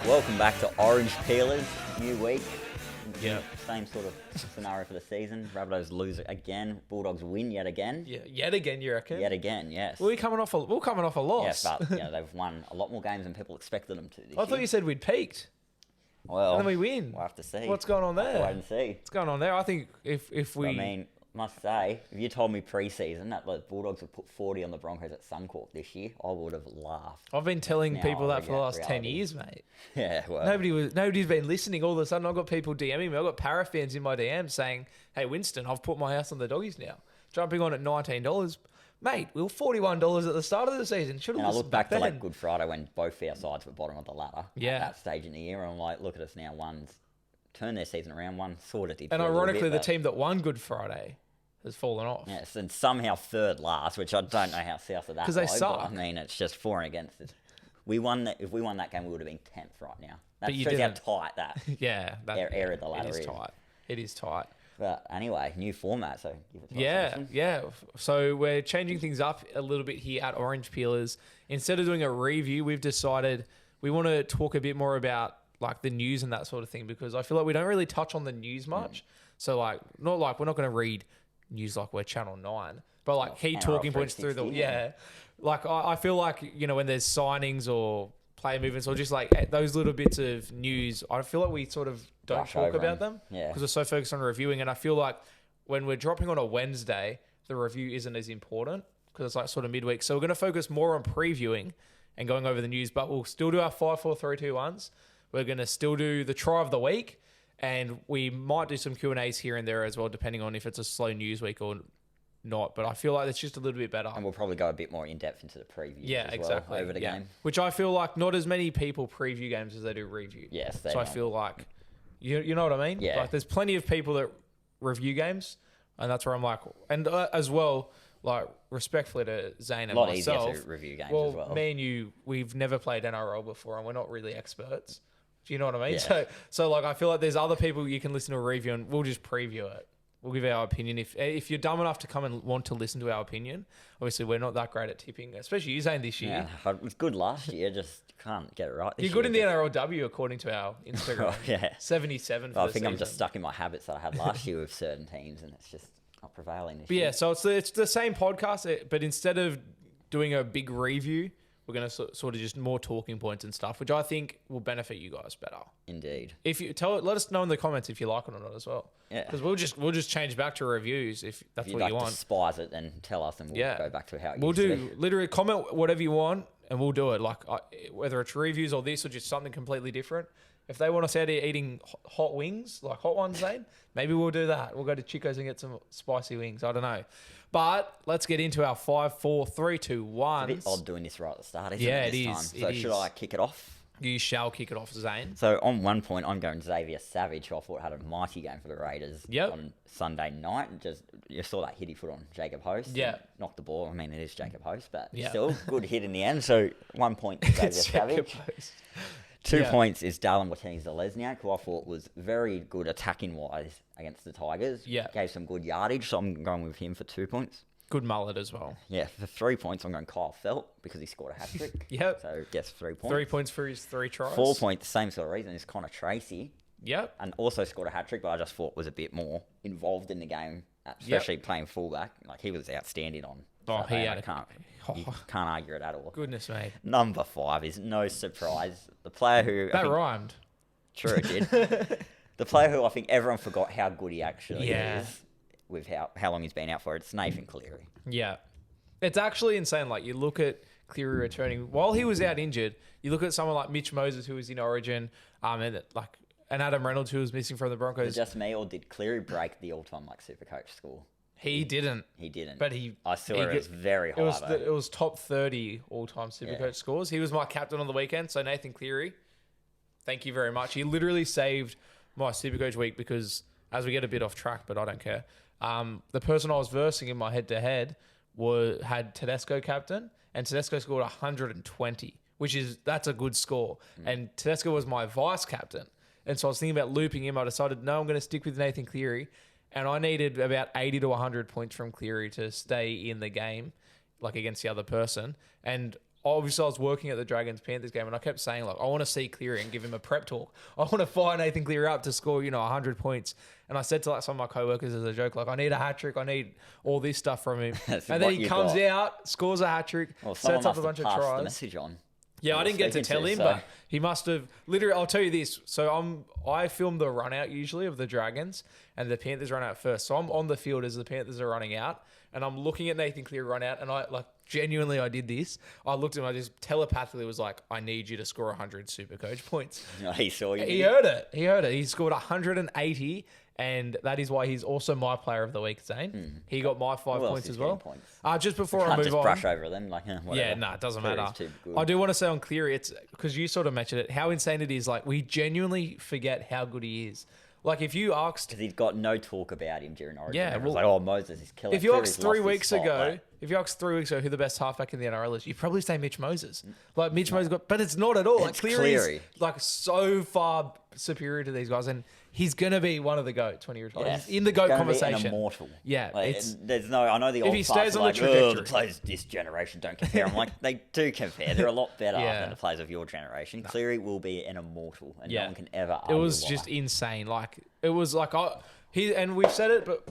Welcome back to Orange Peelers, new week. Yeah. Same sort of scenario for the season. Rabbitohs lose again. Bulldogs win yet again. Yeah, yet again, you reckon? Yet again, yes. We're coming off a loss. Yes, but they've won a lot more games than people expected them to this I thought year. you said we'd peaked. Well, And then we win. We'll have to see. What's going on there? Wait and see. What's going on there? I think if we... I mean, must say, if you told me pre-season that the Bulldogs would put 40 on the Broncos at Suncorp this year, I would have laughed. I've been telling Now people I that for the last regret 10 reality. years, mate. Yeah, well. Nobody's been listening. All of a sudden, I've got people DMing me. I've got para fans in my DM saying, hey, Winston, I've put my house on the Doggies now. Jumping on at $19. Mate, we were $41 at the start of the season. Should have And I listened look back to then. like Good Friday when both our sides were bottom of the ladder Yeah. at that stage in the year. And I'm like, look at us now. One's turned their season around. One sort of did. And for a little ironically, bit, the but- team that won Good Friday has fallen off. Yes, and somehow third last, which I don't know how south of that. 'Cause they low, but, suck. I mean, it's just for and against it. We won that. If we won that game, we would have been 10th right now. That But you shows didn't. how tight that Yeah. area of the ladder It is is. tight. It is tight. But anyway, new format, so give it to us, Yeah, Winston. yeah. So we're changing things up a little bit here at Orange Peelers. Instead of doing a review, we've decided we want to talk a bit more about like the news and that sort of thing, because I feel like we don't really touch on the news much. So like, not like we're not going to read news like we're Channel 9, but like key NRL talking points through the 360, Like I feel like, you know, when there's signings or player movements or just like those little bits of news, I feel like we sort of don't Brush talk over about them. them Yeah. because we're so focused on reviewing. And I feel like when we're dropping on a Wednesday, the review isn't as important because it's like sort of midweek. So we're going to focus more on previewing and going over the news, but we'll still do our 5, 4, 3, 2, 1s. We're going to still do the try of the week, and we might do some Q&As here and there as well, depending on if it's a slow news week or not. But I feel like it's just a little bit better. And we'll probably go a bit more in depth into the previews. Yeah, as exactly. Well, over the game. Which I feel like not as many people preview games as they do review. Yes, So I feel like, you know what I mean? Yeah. Like there's plenty of people that review games, and that's where I'm like, and as well, like respectfully to Zane a and lot myself. easier to review games Well, as well. me and you, we've never played NRL before, and we're not really experts. Do you know what I mean? Yeah. So like I feel like there's other people you can listen to a review, and we'll just preview it. We'll give our opinion. If you're dumb enough to come and want to listen to our opinion, obviously we're not that great at tipping, especially you, Zane, this year. Yeah, it was good last year. Just can't get it right. This You're good in the year. NRLW according to our Instagram. Yeah. 77 for I the think I'm season. just stuck in my habits that I had last year with certain teams, and it's just not prevailing this But year. yeah, so it's the same podcast, but instead of doing a big review, we're going to sort of just more talking points and stuff, which I think will benefit you guys better. Indeed. If you let us know in the comments if you like it or not as well. Yeah. Because we'll just change back to reviews if that's If what you'd you like want. to despise it, then tell us, and we'll Yeah. go back to how it We'll used to do be. literally comment whatever you want, and we'll do it. Like whether it's reviews or this or just something completely different. If they want us out here eating hot wings, like hot ones, Zane, maybe we'll do that. We'll go to Chico's and get some spicy wings. I don't know. But let's get into our 5, 4, 3, 2, 1. It's a bit odd doing this right at the start, isn't Yeah, it? it This is. time? So It should is. I kick it off? You shall kick it off, Zane. So on one point, I'm going Xavier Savage, who I thought had a mighty game for the Raiders Yep. on Sunday night. Just you saw that hit he put on Jacob Host. Yeah. Knocked the ball. I mean, it is Jacob Host, but Yeah. still good hit in the end. So 1 point to Xavier It's Savage. Jacob Post. 2 Yeah. points is Darlin Watene-Zelezniak, who I thought was very good attacking-wise against the Tigers. Yeah. Gave some good yardage, so I'm going with him for 2 points. Good mullet as well. Yeah, for 3 points, I'm going Kyle Felt because he scored a hat-trick. Yep. So gets 3 points. 3 points for his 3 tries. 4 points, same sort of reason, is Connor Tracy. Yep. And also scored a hat-trick, but I just thought was a bit more involved in the game, especially playing fullback. Like, he was outstanding on Oh, Saturday, he and had you can't argue it at all. Goodness me. Number 5 is no surprise. The player who... I That think- rhymed. True, it did. The player who I think everyone forgot how good he actually Yeah. is with how long he's been out for. It's Nathan Cleary. Yeah. It's actually insane. Like, you look at Cleary returning. While he was out injured, you look at someone like Mitch Moses, who was in Origin, and Adam Reynolds, who was missing from the Was Broncos. it just me, or did Cleary break the all-time Supercoach score? He didn't. He didn't. But I saw he it was very high. It was top 30 all-time Supercoach Yeah. scores. He was my captain on the weekend. So Nathan Cleary, thank you very much. He literally saved my Supercoach week because, as we get a bit off track, but I don't care. The person I was versing in my head-to-head had Tedesco captain, and Tedesco scored 120, that's a good score. And Tedesco was my vice captain. And so I was thinking about looping him. I decided, no, I'm going to stick with Nathan Cleary. And I needed about 80 to 100 points from Cleary to stay in the game, like against the other person. And obviously I was working at the Dragons-Panthers game, and I kept saying, like, I want to see Cleary and give him a prep talk. I want to fire Nathan Cleary up to score, 100 points. And I said to like some of my co-workers as a joke, like, I need a hat trick. I need all this stuff from him. And then he comes out, scores a hat trick, sets up a bunch of tries. The message on. Yeah, I didn't get to tell him, but he must have. Literally, I'll tell you this. So I film the run out usually of the Dragons, and the Panthers run out first. So I'm on the field as the Panthers are running out, and I'm looking at Nathan Cleary run out, and I genuinely I did this. I looked at him, I just telepathically was like, I need you to score 100 Supercoach points. No, he saw you. He heard it. He scored 180. And that is why he's also my player of the week, Zane. He got my 5 points as well. Just before I move on. Brush over them. Whatever. Yeah, no, it doesn't matter. I do want to say on Cleary, it's because you sort of mentioned it, how insane it is. Like, we genuinely forget how good he is. Like, if you asked... Because he's got no talk about him during Origin. Yeah, well, like, oh, Moses is killing. If you asked 3 weeks ago, who the best halfback in the NRL is, you'd probably say Mitch Moses. Like, Mitch Moses got... But it's not at all. Like, Cleary's, like, so far superior to these guys. And he's going to be one of the GOATs when he retires. Yes. He's in the GOAT conversation. Be an immortal. Yeah. Like, there's no... I know the old he stays on the trajectory. The players this generation don't compare. I'm like, they do compare. They're a lot better than the players of your generation. Cleary will be an immortal, and no one can ever argue. It was just insane. Like, it was like... and we've said it, but...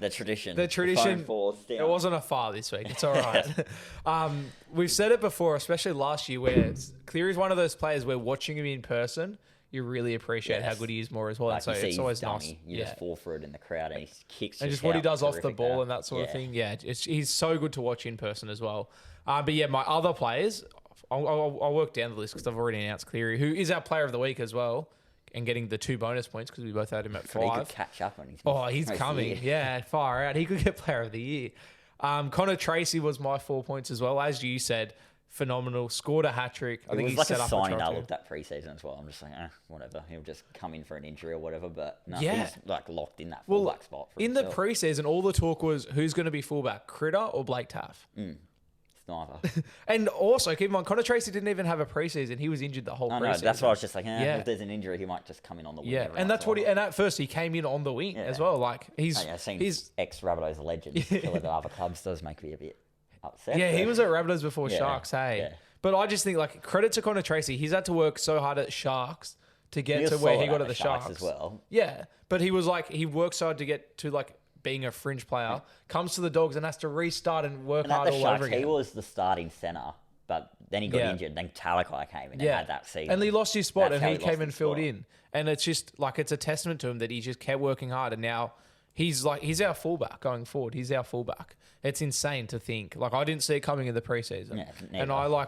The tradition. It wasn't a far this week. It's all right. We've said it before, especially last year, where Cleary's one of those players where watching him in person... You really appreciate how good he is more as well. Like, and so it's always dummy. nice. You just fall for it in the crowd, and he kicks. And just what he does off the ball and that sort of thing. Yeah, he's so good to watch in person as well. But yeah, my other players, I'll work down the list because I've already announced Cleary, who is our player of the week as well, and getting the 2 bonus points because we both had him at 5. He could catch up on his. He's coming. Yeah, far out. He could get player of the year. Connor Tracy was my 4 points as well, as you said. Phenomenal, scored a hat trick. I think he set up a signing I looked at preseason as well. I'm just like, whatever. He'll just come in for an injury or whatever. But no, he's like locked in that fullback spot. In the preseason, all the talk was who's going to be fullback, Critter or Blake Taff. It's neither. And also, keep in mind, Connor Tracy didn't even have a preseason. He was injured the whole preseason. No, that's why I was just like, if there's an injury, he might just come in on the wing. Yeah, and that's what and at first he came in on the wing as well. Like he's ex-Rabbitohs legend. Killer the other clubs does make me a bit upset. Yeah, he was at Rabbitohs before Sharks. Hey. Yeah. But I just think, like, credit to Connor Tracy. He's had to work so hard at Sharks to get to where he got at the Sharks as well. Yeah, but he was like, he worked so hard to get to like being a fringe player. Comes to the Dogs and has to restart and work hard all over again. He was the starting centre, but then he got injured. Then Talakai came in and had that season, and he lost his spot, and he came and filled in. And it's just like it's a testament to him that he just kept working hard, and now he's our fullback going forward. He's our fullback. It's insane to think. Like, I didn't see it coming in the preseason, and I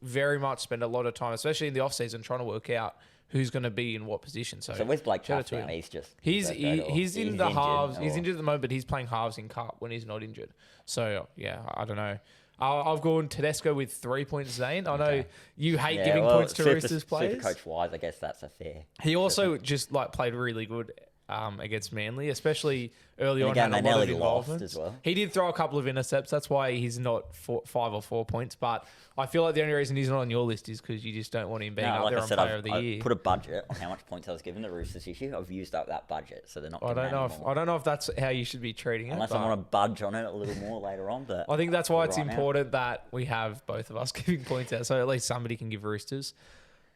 very much spend a lot of time, especially in the off season, trying to work out who's going to be in what position. So where's Blake Taff now? He's in the halves. He's injured at the moment, but he's playing halves in cup when he's not injured. So yeah, I don't know. I've gone Tedesco with 3 points, Zane. I know you hate giving points to Roosters players. Super coach wise, I guess that's a fair. He also just played really good against Manly, especially early on. Had a lot of involvement as well. He did throw a couple of intercepts. That's why he's not 5 or 4 points. But I feel like the only reason he's not on your list is because you just don't want him being up there on player of the year. I put a budget on how much points I was given the Roosters this year. I've used up that budget, so they're not. I don't know if that's how you should be treating it. Unless I want to budge on it a little more later on. But I think that's why it's important that we have both of us giving points out, so at least somebody can give Roosters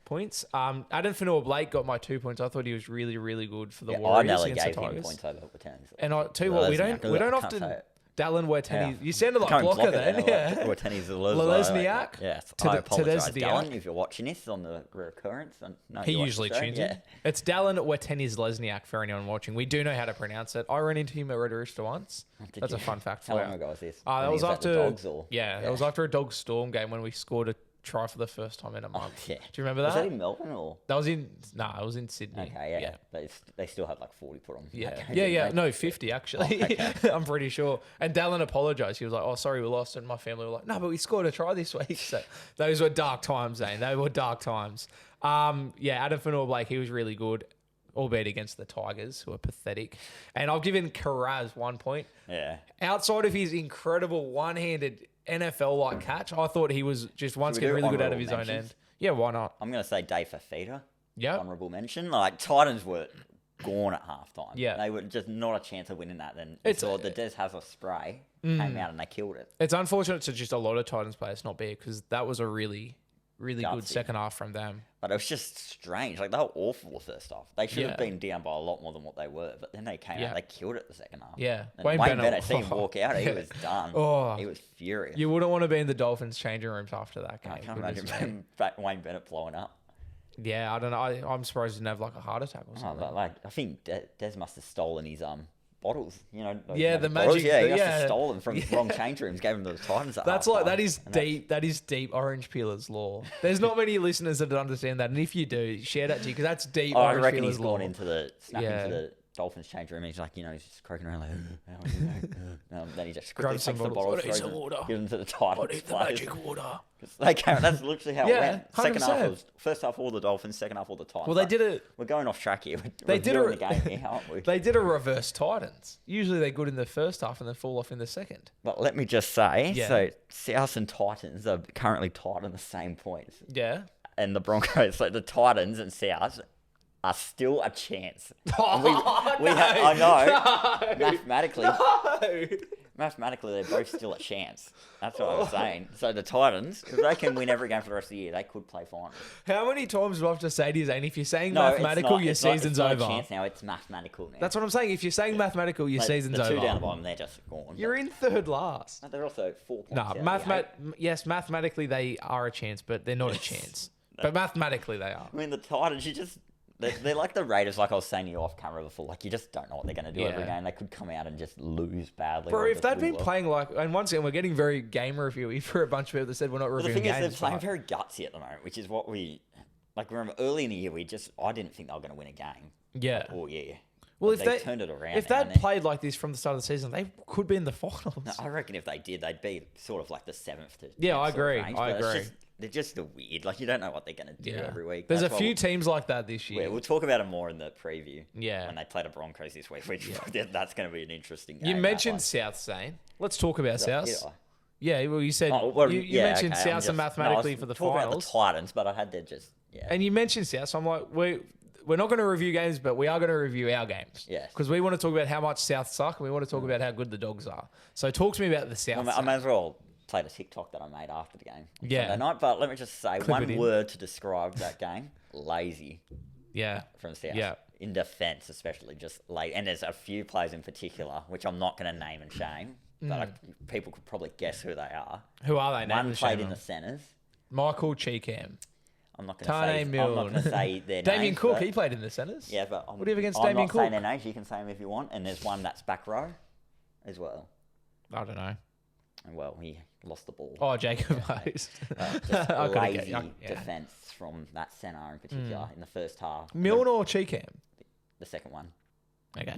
points. Adam Fanua-Blake got my 2 points. I thought he was really, really good for the Warriors against the Tigers. I nearly gave him points over Wetennis. And I tell you what, we don't often. Dallin Wetennis. You sounded like Blocker then. Yeah. Wetennis Lesniak. Yes. I apologise, Dallin, if you're watching this on the recurrence. He usually tunes in. It's Dallin Wetennis Lesniak for anyone watching. We do know how to pronounce it. I ran into him at Red Rooster once. That's a fun fact for you. How long ago was this? That was after Dogs. That was after a Dogs Storm game when we scored a try for the first time in a month. Do you remember that? Was that in Melbourne or? That was in... Nah, it was in Sydney. Okay, yeah. But they still had like 40 put on. Yeah. No, 50 actually. I'm pretty sure. And Dallin apologised. He was like, sorry, we lost. And my family were like, no, but we scored a try this week. So those were dark times, Zane. They were dark times. Adam Fanua-Blake, he was really good, albeit against the Tigers, who are pathetic. And I've given Karaz 1 point. Yeah. Outside of his incredible one-handed NFL-like catch, I thought he was just once again really good out of his own end. Yeah, why not? I'm going to say Dave Fafita. Yeah. Honourable mention. Like, Titans were gone at halftime. Yeah. They were just not a chance of winning that. Then It's saw the Des Hazard spray came out and they killed it. It's unfortunate to just a lot of Titans players not be it because that was a really, really good Gutsy. second half from them. But it was just strange. Like, they were awful the first half. They should have been down by a lot more than what they were. But then they came out, they killed it the second half. Yeah. And Wayne Bennett, see him walk out, he was done. Oh. He was furious. You wouldn't want to be in the Dolphins changing rooms after that game. I can't imagine Wayne Bennett blowing up. Yeah, I don't know. I'm surprised he didn't have like a heart attack or something. But like, I think Des must have stolen his bottles. You know, the bottles. magic. Yeah, he must have stolen from wrong change rooms. Gave them to the Titans. That's like that is deep. That is deep Orange Peeler's law. There's not many listeners that understand that, and if you do, share that to you because that's deep. I Orange reckon Peeler's he's law. gone into the Dolphins change room. And he's like, he's just croaking around like, then he just quickly takes the bottle, throws it, gives them to the Titans. The magic water. That's literally how it went. 100%. Second half was first half all the Dolphins, second half all the Titans. Well, they did it. We're going off track here. They did the game here, aren't we? They did a reverse Titans. Usually they're good in the first half and then fall off in the second. But let me just say, so South and Titans are currently tied on the same points. Yeah. And the Broncos, so the Titans and South are still a chance. And I know. Mathematically. Mathematically, they're both still a chance. That's what I was saying. So the Titans, if they can win every game for the rest of the year, they could play finals. How many times do I have to say to you, Zane, if you're saying mathematical, your season's over? It's not a chance now, it's mathematical now. That's what I'm saying. If you're saying mathematical, your season's over. The two down the bottom, they're just gone. You're in third last. No, they're also 4 points yes, mathematically they are a chance, but they're not a chance. But mathematically they are. I mean, the Titans, they're like the Raiders, like I was saying to you off camera before. Like, you just don't know what they're going to do every game. They could come out and just lose badly. Bro, if they'd been playing like... And once again, we're getting very game reviewy for a bunch of people that said we're not reviewing games. The thing is, they're playing very gutsy at the moment, which is what we... Like, remember, early in the year, I didn't think they were going to win a game. Yeah. All year. Well, if they turned it around... If they'd played like this from the start of the season, they could be in the finals. No, I reckon if they did, they'd be sort of like the 7th to... Yeah, I agree. Range, I agree. They're just weird. Like, you don't know what they're going to do every week. There's a few teams like that this year. We'll talk about it more in the preview. Yeah. When they play the Broncos this week, which that's going to be an interesting game. You mentioned South, Zane. Let's talk about South. Yeah, well, you said... you mentioned South and mathematically for the finals. About the Titans, but I had to just... Yeah. And you mentioned South, so I'm like, we're not going to review games, but we are going to review our games. Yeah. Because we want to talk about how much South suck, and we want to talk about how good the Dogs are. So talk to me about the South. I may as well play the TikTok that I made after the game Sunday night, but let me just say one word to describe that game: lazy. Yeah. From South. Yeah. In defence, especially, just late. And there's a few players in particular, which I'm not going to name and shame, but people could probably guess who they are. Who are they? One played in the centres. Michael Cheekham. I'm not going to say their names. Damien Cook, he played in the centres. Yeah, but what do you have against Damien Cook? I'm not saying their names. You can say them if you want. And there's one that's back row as well. I don't know. And well, he lost the ball. Oh, Jacob Hayes. Just lazy defence from that centre in particular in the first half. Milne or Cheekham? The second one. Okay.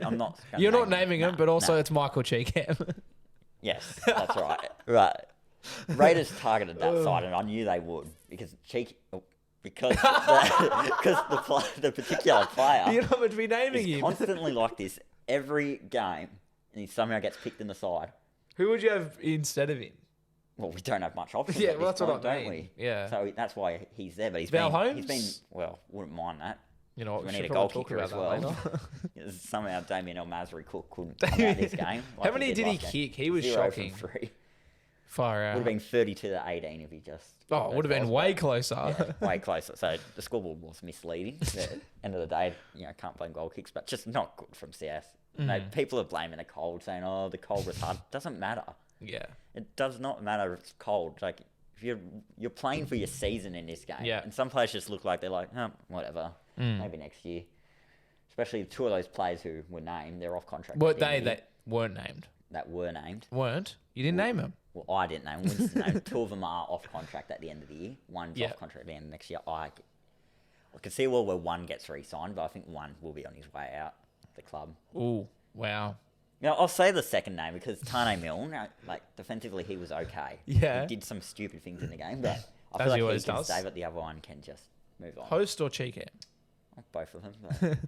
I'm not. You're not naming him, but also it's Michael Cheekham. Yes, that's right. Right. Raiders targeted that side, and I knew they would because the particular player You're not meant to be naming him. Constantly like this every game, and he somehow gets picked in the side. Who would you have instead of him? Well, we don't have much options. Yeah, well, that's point, what I mean. don't we? Yeah. So that's why he's there. But Val Holmes? He's been well. Wouldn't mind that. You know, we need a goal kicker as well. Somehow Damien El-Masri Cook couldn't come out this game. How many did he kick? He was shocking. 0 from 3. Far out. Would have been 32 to 18 if he just... Oh, it would have been way closer. Yeah, way closer. So the scoreboard was misleading. At the end of the day, can't blame goal kicks, but just not good from South. No, people are blaming the cold, saying, "Oh, the cold was hard." Doesn't matter. Yeah, it does not matter. It's cold. Like if you're playing for your season in this game, yeah. And some players just look like they're like, "Oh, whatever, maybe next year." Especially two of those players who were named, they're off contract. What they weren't named? That were named. Weren't? You didn't name them? Well, I didn't name Winston. Named. Two of them are off contract at the end of the year. One's off contract at the end of next year. I can see where one gets re-signed, but I think one will be on his way out the club. Ooh, wow. I'll say the second name because Tane Milne, like defensively, he was okay. Yeah. He did some stupid things in the game, but I As feel he like he can does. stay, but the other one can just move on. Host or Cheekham? Both of them. But...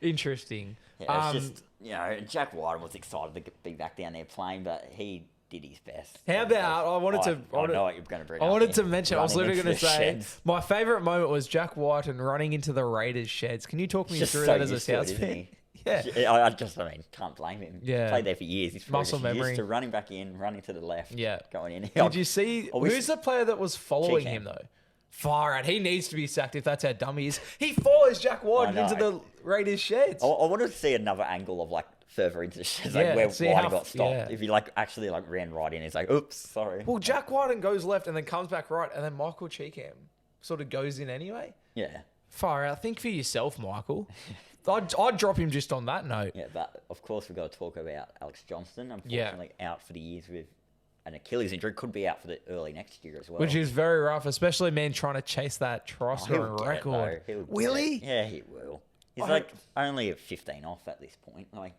Interesting. Yeah, it's just, Jack White was excited to be back down there playing, but he did his best. How about I wanted to? I know what you're going to bring. I up wanted here. to mention. I was literally Running going to into the say sheds. my favourite moment was Jack Whiten running into the Raiders sheds. Can you talk me Just through so that as a used to it, South isn't fan? he? Yeah. I mean, can't blame him. Yeah. Played there for years. He's probably Muscle just used memory. to running back in, running to the left. Yeah. Going in. Did you see I wish- who's the player that was following Cheekham. him though? Far out. He needs to be sacked if that's how dumb he is. He follows Jack Whiten I into know. the Raiders sheds. I wanted to see another angle of like further into the sheds, Yeah, like where see Whitey how- got stopped. yeah. If he like actually like ran right in, he's like, "Oops, sorry." Well, Jack Whiten goes left and then comes back right, and then Michael Cheekham sort of goes in anyway. Yeah, Far out. Think for yourself, Michael. I'd drop him just on that note. yeah. But of course, we've got to talk about Alex Johnston. Unfortunately, out for the years with an Achilles injury. Could be out for the early next year as well. Which is very rough, especially man trying to chase that try Oh, scoring he'll get it, record. though. He'll Will get he? it. Yeah, he will. He's I like only at 15 off at this point. Like,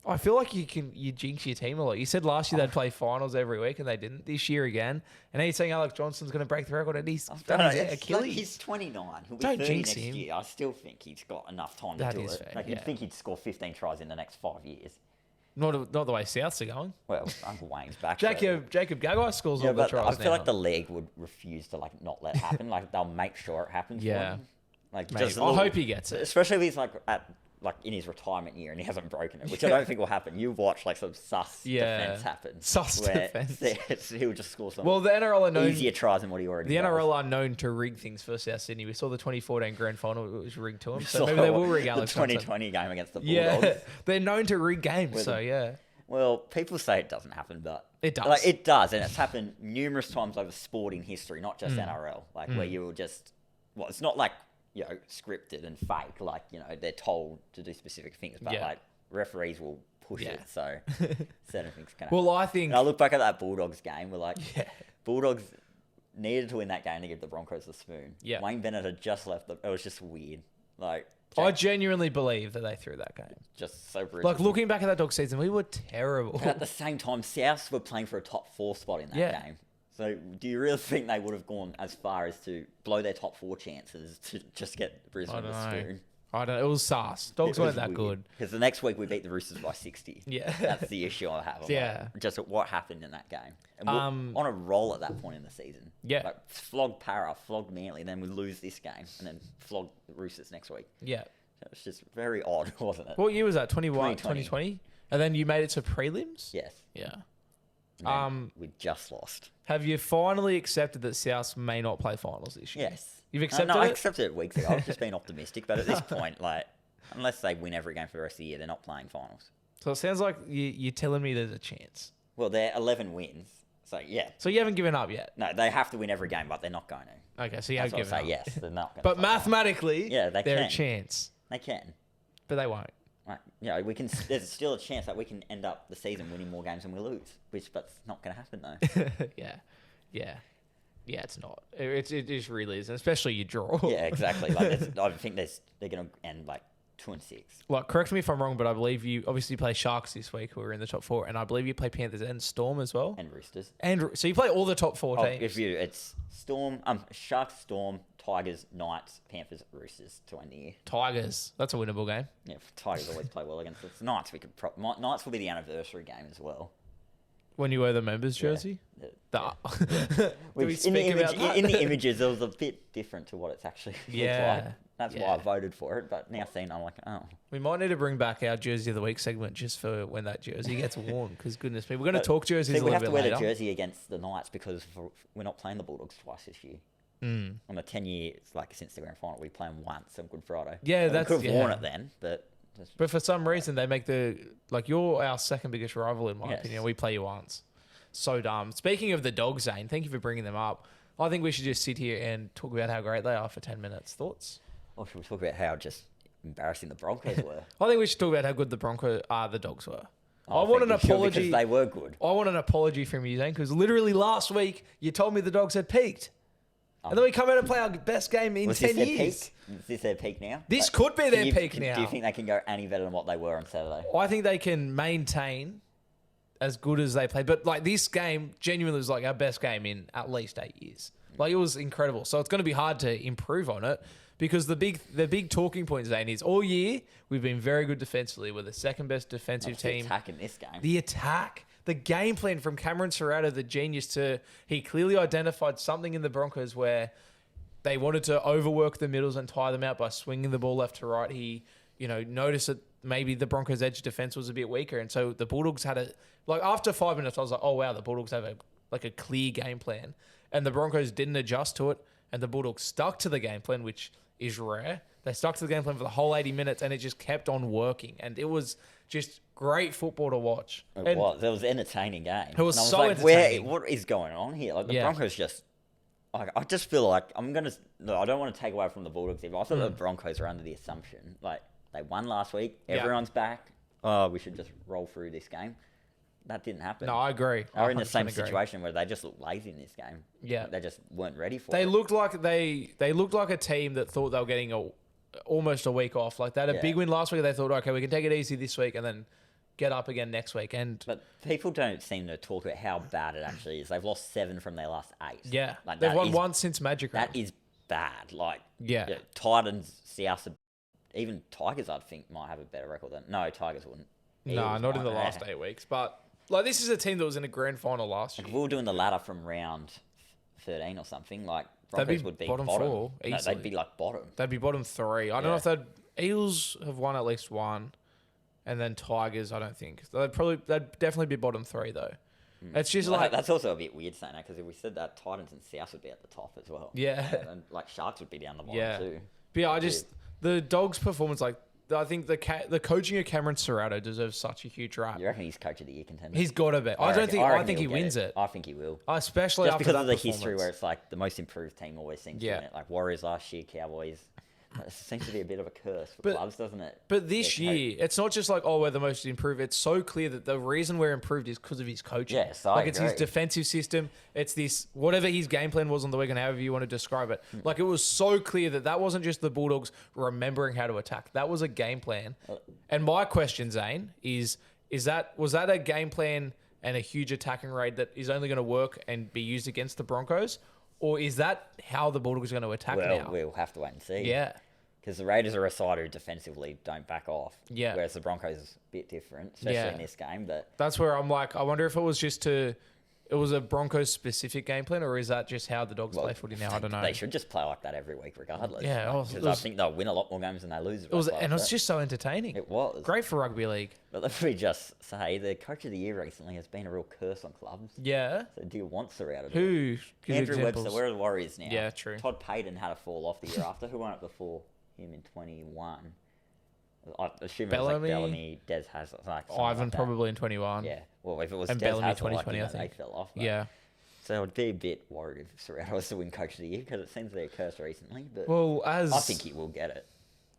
I feel like you jinx your team a lot. You said last year they'd play finals every week and they didn't. This year again, and now you're saying Alex Johnston's going to break the record and he's done his it's like Achilles. he's 29. He'll be Don't 30 jinx next him. year. I still think he's got enough time to That do is it. fair, Like, you'd yeah. think he'd score 15 tries in the next 5 years. Not the way Souths are going. Well, Uncle Wayne's back. so- Jacob Gagai scores Yeah, all the but tries I feel now. like the league would refuse to like not let it happen. Like they'll make sure it happens. Yeah. For him. Like Maybe. just a I little- hope he gets it. especially if he's like in his retirement year and he hasn't broken it, which I don't think will happen. You watch like some sus Yeah. defense happen. Sus where defense. he'll just score some Well, the NRL are known. easier tries than what he already The does. NRL are known to rig things for South Sydney. We saw the 2014 grand final; it was rigged to them. So So maybe they will rig the Alex Johnson. 2020 game against the Bulldogs. Yeah, they're known to rig games. With So them. yeah, Well, people say it doesn't happen, but It does. Like it does, and it's happened numerous times over sporting history, not Hmm. just NRL. Like where you will just, well, it's not like scripted and fake. Like they're told to do specific things, but Yeah. like referees will push Yeah. it, so certain things can. well, I think And I look back at that Bulldogs game. We're like, Yeah. Bulldogs needed to win that game to give the Broncos the spoon. Yeah. Wayne Bennett had just left. It was just weird. Like I genuinely believe that they threw that game. just so brutal. Like looking back at that dog season, we were terrible. But at the same time, Souths were playing for a top 4 spot in that Yeah. game. So do you really think they would have gone as far as to blow their top 4 chances to just get Brisbane I the don't know. spoon? I don't know. It was sus. Dogs weren't that good. Because the next week we beat the Roosters by 60. Yeah. That's the issue I have. I'm Yeah. like, just what happened in that game. And we're on a roll at that point in the season. Yeah. Like flog Para, flog Manly, then we lose this game, and then flog the Roosters next week. Yeah. It was just very odd, wasn't it? What year was that? 21, 2020. 2020? And then you made it to prelims? Yes. Yeah. And then we just lost. Have you finally accepted that South may not play finals this year? Yes. You've accepted no, I it? accepted it weeks ago. I was just being optimistic, but at this point, like, unless they win every game for the rest of the year, they're not playing finals. So it sounds like you're telling me there's a chance. Well, they're 11 wins, so yeah. So you haven't given up yet? No, they have to win every game, but they're not going to. Okay, so you That's haven't what I given say. up. Yes, they're not going. But mathematically, Yeah, they they're a can. chance. They can. But they won't. Like, we can. There's still a chance that we can end up the season winning more games than we lose, that's not going to happen though. Yeah, it's not. It just really isn't, especially you draw. Yeah, exactly. Like, I think they're going to end like 2-6. Like, correct me if I'm wrong, but I believe you obviously play Sharks this week, who are in the top 4, and I believe you play Panthers and Storm as well. And Roosters. And so you play all the top 4 Oh, teams. it's Storm, Sharks, Storm, Tigers, Knights, Panthers, Roosters to end the year. Tigers, that's a winnable game. Yeah, Tigers always play well against us. Knights, Knights will be the anniversary game as well. When you wear the members jersey. Yeah. Do we Which, speak about that? in the images, it was a bit different to what it's actually Yeah, looks like. That's why yeah. I voted for it. But now seeing, I'm like, oh. We might need to bring back our Jersey of the Week segment just for when that jersey gets worn, because goodness me, we're going to talk jerseys See, a we little have bit to wear later. the jersey against the Knights because we're not playing the Bulldogs twice this year. Mm. On the 10 year, it's like since the grand final, we play them once on Good Friday. Yeah, And that's- we could have worn yeah. it then, but But for some reason, they make you're our second biggest rival, in my Yes. opinion. We play you once. So dumb. Speaking of the Dogs, Zane, thank you for bringing them up. I think we should just sit here and talk about how great they are for 10 minutes. Thoughts? or should we talk about how just embarrassing the Broncos were? I think we should talk about how good the Dogs were. I think want an we should, apology. because they were good. I want an apology from you, Zane, because literally last week you told me the Dogs had peaked. And then we come out and play our best game in Was 10 this their years. peak? Is this their peak now? This Like, could be can their you- peak can- now. Do you think they can go any better than what they were on Saturday? I think they can maintain as good as they played. But like this game genuinely was like our best game in at least 8 years. Like it was incredible. So it's going to be hard to improve on it because the big talking point, Zane, is all year we've been very good defensively. We're the second best defensive Obviously team. attack in this game. The attack, the game plan from Cameron Serrato, the genius, he clearly identified something in the Broncos where they wanted to overwork the middles and tire them out by swinging the ball left to right. He, noticed that maybe the Broncos' edge defense was a bit weaker. And so the Bulldogs had after 5 minutes, I was like, oh, wow, the Bulldogs have a clear game plan. And the Broncos didn't adjust to it. And the Bulldogs stuck to the game plan, which is rare. They stuck to the game plan for the whole 80 minutes and it just kept on working. And it was just great football to watch. It was an entertaining game. It was so entertaining. What is going on here? Like the Broncos just... I just feel like I don't want to take away from the Bulldogs either. I thought the Broncos were under the assumption. Like, they won last week. Everyone's back. Oh, we should just roll through this game. That didn't happen. No, I agree. They were in the same situation where they just looked lazy in this game. Yeah. They just weren't ready for it. They looked like a team that thought they were getting almost a week off. Like, they had a big win last week. They thought, okay, we can take it easy this week and then get up again next week. But people don't seem to talk about how bad it actually is. They've lost 7 from their last 8. Yeah. They've won once since Magic Round. That is bad. Like, yeah. Titans, South, even Tigers, I think, might have a better record than... No, Tigers wouldn't. No, not in the last 8 weeks. But, this is a team that was in a grand final last year. If we were doing the ladder from round 13 or something, Broncos would be bottom 4. No, they'd be, bottom. They'd be bottom 3. I don't know if Eels have won at least one. And then Tigers, I don't think. They'd definitely be bottom 3, though. It's just that's also a bit weird saying that, because if we said that, Titans and South would be at the top as well. Yeah. And Sharks would be down the bottom too. But yeah, the Dogs' performance, I think the coaching of Cameron Serrato deserves such a huge rap. You reckon he's coach of the year contender? He's got to be. I think he wins it. I think he will. Especially just after because that of the history where it's the most improved team always seems to win it. Like Warriors last year, Cowboys. It seems to be a bit of a curse for clubs, doesn't it? But this year, it's not just we're the most improved. It's so clear that the reason we're improved is because of his coaching. Yes, it's his defensive system. It's this, whatever his game plan was on the weekend, however you want to describe it. It was so clear that wasn't just the Bulldogs remembering how to attack. That was a game plan. And my question, Zane, was that a game plan and a huge attacking raid that is only going to work and be used against the Broncos? Or is that how the Bulldogs are going to attack now? We'll have to wait and see. Yeah. Because the Raiders are a side who defensively don't back off. Yeah. Whereas the Broncos is a bit different, especially in this game. But that's where I'm I wonder if it was it was a Broncos specific game plan, or is that just how the Dogs play footy now? I don't know. They should just play like that every week regardless. Yeah. I think they'll win a lot more games than they lose. It was just so entertaining. It was. Great for rugby league. But let me just say, the coach of the year recently has been a real curse on clubs. Yeah. So do you want Serrato? Who? Andrew Webster, where are the Warriors now? Yeah, true. Todd Payton had a fall off the year after. Who won it before him in 21? I assume Bellamy, it was Bellamy, Des Has, Ivan probably in 21. Yeah. Well, if it was and Des Bellamy Hasler, 2020, I think. They fell off. Yeah. So I'd be a bit worried if Serrato was to win Coach of the Year, because it seems to be a curse recently. But I think he will get it.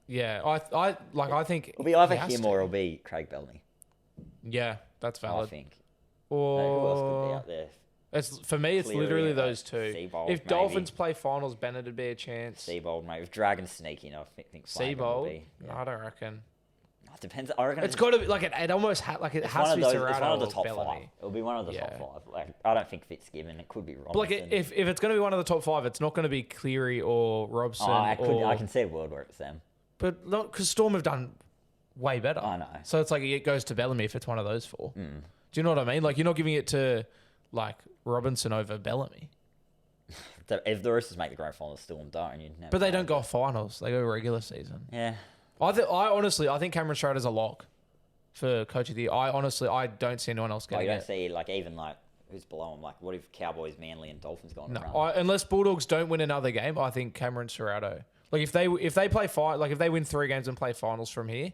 Yeah, I think it'll be either him or it'll be Craig Bellamy. Yeah, that's valid. I think. Or who else could be out there? For me, it's literally those two. Seabold, if Dolphins play finals, Bennett would be a chance. Seabold, mate. If Dragons sneak in, I think Seabold. Yeah. I don't reckon. It depends. I reckon it's got to be it almost has to be Serrato. It's one of the top Bellamy. 5. It'll be one of the top 5. I don't think Fitzgibbon. It could be Robinson. But if it's going to be one of the top 5, it's not going to be Cleary or Robson. I can see a world where it's them. But not because Storm have done way better. I know. So it's it goes to Bellamy if it's one of those 4. Do you know what I mean? You're not giving it to Robinson over Bellamy. If the Roosters make the grand final, Storm don't. But they don't go finals. They go regular season. Yeah. I think Cameron Serrato's a lock for coach of the year. I don't see anyone else getting it. You don't see even who's below him. What if Cowboys, Manly, and Dolphins go on a run? Unless Bulldogs don't win another game, I think Cameron Serrato. If they play if they win 3 games and play finals from here,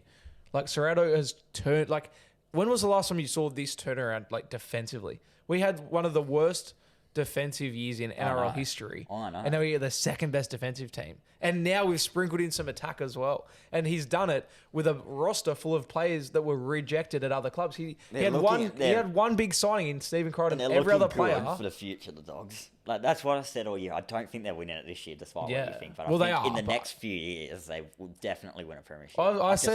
Serrato has turned. When was the last time you saw this turnaround defensively? We had one of the worst defensive years in NRL history. I know. And now we're the second best defensive team. And now we've sprinkled in some attack as well. And he's done it with a roster full of players that were rejected at other clubs. He had one big signing in Stephen Crichton. Every other player for the future, the Dogs. That's what I said all year. I don't think they're winning it this year, despite what you think. But I think in the next few years, they will definitely win a premiership. I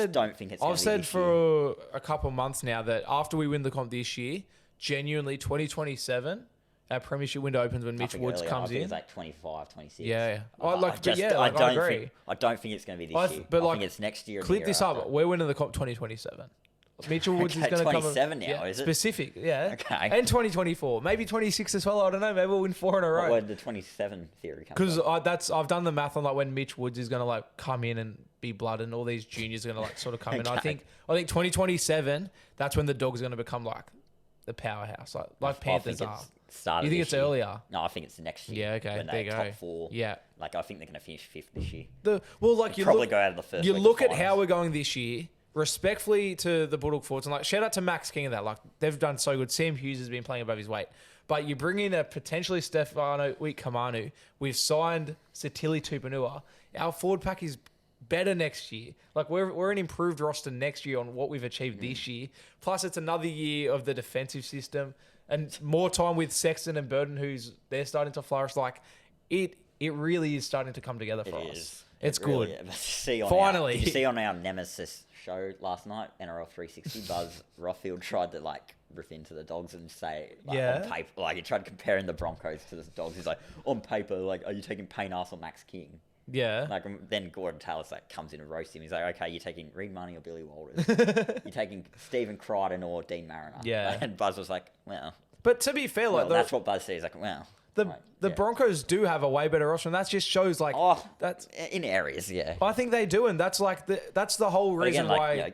don't think it's. I've said for a couple of months now that after we win the comp this year, genuinely 2027. Our premiership window opens when Mitch Woods comes in. It's 25, 26. Yeah. I agree. I don't think it's going to be this year. I think it's next year. Clip this up. We're winning the comp 2027. Mitchell Woods is Okay, going to come. 27 now, is it? Specific, yeah. Okay. And 2024, maybe 26 as well. I don't know. Maybe we'll win 4 in a row. Where did the 27 theory come Because from? I've done the math on like when Mitch Woods is going to like come in and be blood, and all these juniors are going to like sort of come in. I think 2027. That's when the Dogs are going to become like the powerhouse, like Panthers are. You think it's earlier? No, I think it's next year. Yeah, okay. When There you they're go. top 4. Yeah. Like I think they're going to finish 5th this year. You Probably look, go out of the first. you week look of at how finals. we're going this year. Respectfully to the Bulldog forwards, and like shout out to Max King of that. Like they've done so good. Sam Hughes has been playing above his weight, but you bring in a potentially Stefano Utoikamanu. We've signed Satili Tupanua. Our forward pack is better next year. Like we're an improved roster next year on what we've achieved this year. Plus, it's another year of the defensive system and more time with Sexton and Burton, they're starting to flourish. Like it really is starting to come together for us. It's really good. is. Finally. Did you see on our Nemesis show last night, NRL 360, Buzz Rothfield tried to like rip into the Dogs and say, like, on paper, like he tried comparing the Broncos to the Dogs. He's like, on paper, like, are you taking Payne Arce or Max King? Yeah. Like then Gordon Tallis like comes in and roasts him. He's like, okay, you're taking Reed Money or Billy Walters. You're taking Stephen Crichton or Dean Mariner. Yeah. And Buzz was like, well. But to be fair, like That's what Buzz says. Like, well. The Broncos do have a way better roster, and that just shows like that's in areas, yeah. I think they do, and that's like that's the whole reason why. You know,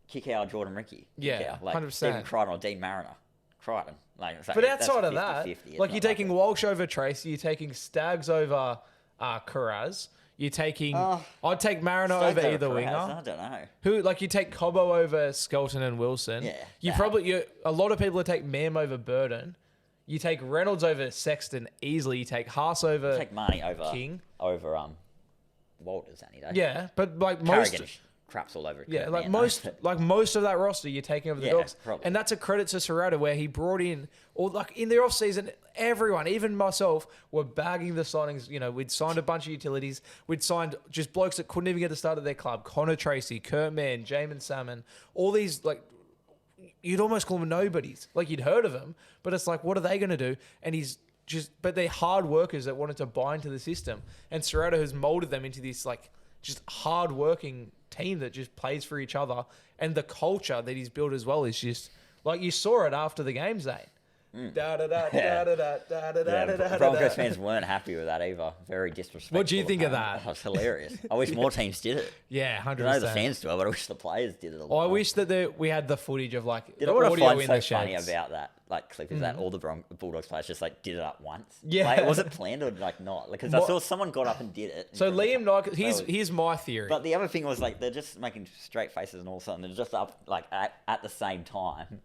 kick out Jordan Ricky. Yeah, like 100%. Stephen Crichton or Dean Mariner. Crichton. Like, but outside of that, 50-50. like you're taking Walsh over Tracy, you're taking Staggs over Carraz. You're taking. I'd take Mariner over either winger. I don't know. Who like you take Cobbo over Skelton and Wilson. Yeah. A lot of people would take Mam over Burden. You take Reynolds over Sexton easily. You take Haas over Take Marnie over King. Over Walters any day. Yeah, but like most. Carrigan craps all over. Yeah, Kurt like Mann, most of that roster, you're taking over the Dogs, probably. and that's a credit to Serrato where he brought in, or like in the off season, everyone, even myself, were bagging the signings. You know, we'd signed a bunch of utilities, we'd signed just blokes that couldn't even get to start at their club: Connor Tracy, Kurt Mann, Jamin Salmon, all these like. You'd almost call them nobodies. Like you'd heard of them, but it's like, what are they going to do? And but they're hard workers that wanted to buy into the system. And Serrato has molded them into this like just hard working team that just plays for each other. And the culture that he's built as well is just like you saw it after the game, Zane. Broncos fans weren't happy with that either. Very disrespectful. What do you think of that? That was hilarious. I wish more teams did it. Yeah, 100%. I know the fans do it, but I wish the players did it a lot. I wish that we had the footage of like Did the I want to audio find in so the funny sheds. about that like clip is that all the Bulldogs players just like did it up once. Yeah. Like, was it planned or like not? Because I saw someone got up and did it. So Liam Knight, here's my theory. But the other thing was like they're just making straight faces and all of a sudden they're just up like at the same time.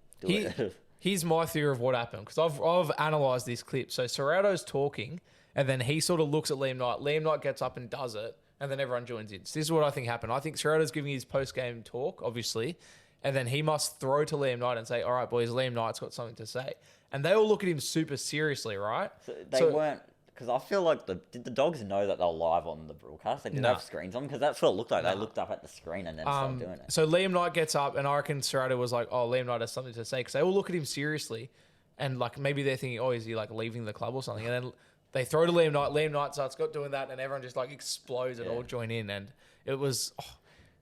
Here's my theory of what happened, because I've analysed this clip. So Serrato's talking, and then he sort of looks at Liam Knight. Liam Knight gets up and does it, and then everyone joins in. So this is what I think happened. I think Serrato's giving his post-game talk, obviously, and then he must throw to Liam Knight and say, all right, boys, Liam Knight's got something to say. And they all look at him super seriously, right? So they weren't... Because I feel like did the Dogs know that they were live on the broadcast? They didn't have screens on? Because that's what it looked like. They looked up at the screen and then started doing it. So Liam Knight gets up, and I reckon Serrato was like, oh, Liam Knight has something to say. Because they all look at him seriously. And like maybe they're thinking, oh, is he like leaving the club or something? And then they throw to Liam Knight. Liam Knight starts doing that, and everyone just like explodes and all join in. And it was...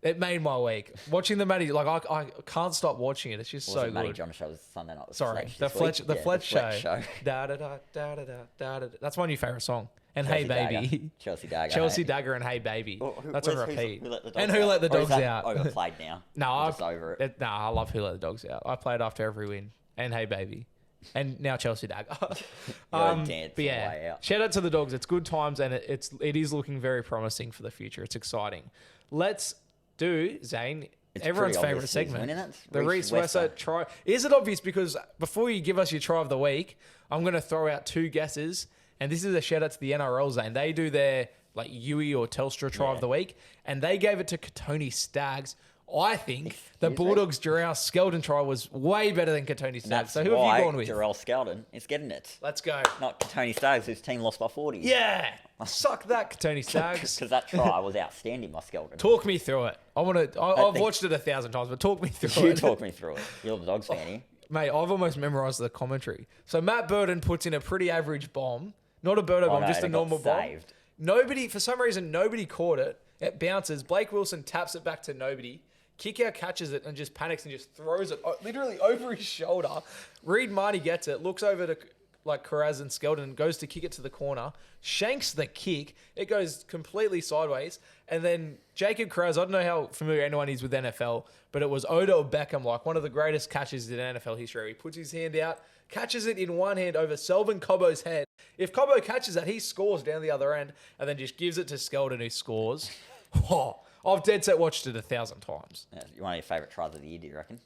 it made my week. Watching the Matty, like I can't stop watching it. It's just so good. Matty John show was Sunday night. Sorry, the Fletch show. Da da da da da da da. That's my new favorite song. And Chelsea Hey Baby, Chelsea Dagger, and Hey Baby. That's on repeat. Who Let the Dogs out? Overplayed now. No, I'm just over it. I love Who Let the Dogs Out. I play it after every win. And Hey Baby. And now Chelsea Dagger. But yeah, shout out to the Dogs. It's good times, and it is looking very promising for the future. It's exciting. Let's do, Zane, everyone's favourite segment. The Reese Wesser try. Is it obvious? Because before you give us your try of the week, I'm going to throw out two guesses. And this is a shout out to the NRL, Zane. They do their like Yui or Telstra try of the week. And they gave it to Katoni Staggs. I think the Bulldogs Jarrell Skeldon try was way better than Katoni Staggs. So who have you gone with? Jarrell Skeldon is getting it. Let's go. Not Katoni Staggs, whose team lost by 40. Yeah. Suck that, Katoni Staggs. Because that try was outstanding by Skeldon. Talk me through it. I've watched it 1,000 times, but talk me through it. You talk me through it. You're the Dogs fan here. Mate, I've almost memorised the commentary. So Matt Burton puts in a pretty average bomb. Not a Birdo bomb, just a normal bomb. For some reason, nobody caught it. It bounces. Blake Wilson taps it back to nobody. Kick-out catches it and just panics and just throws it literally over his shoulder. Reed Marty gets it, looks over to like Carraz and Skeldon, goes to kick it to the corner, shanks the kick. It goes completely sideways. And then Jacob Carraz, I don't know how familiar anyone is with NFL, but it was Odell Beckham, like one of the greatest catches in NFL history. He puts his hand out, catches it in one hand over Selvin Cobbo's head. If Cobbo catches that, he scores down the other end and then just gives it to Skeldon, who scores. Oh, I've dead set watched it 1,000 times. Yeah, one of your favourite tries of the year, do you reckon?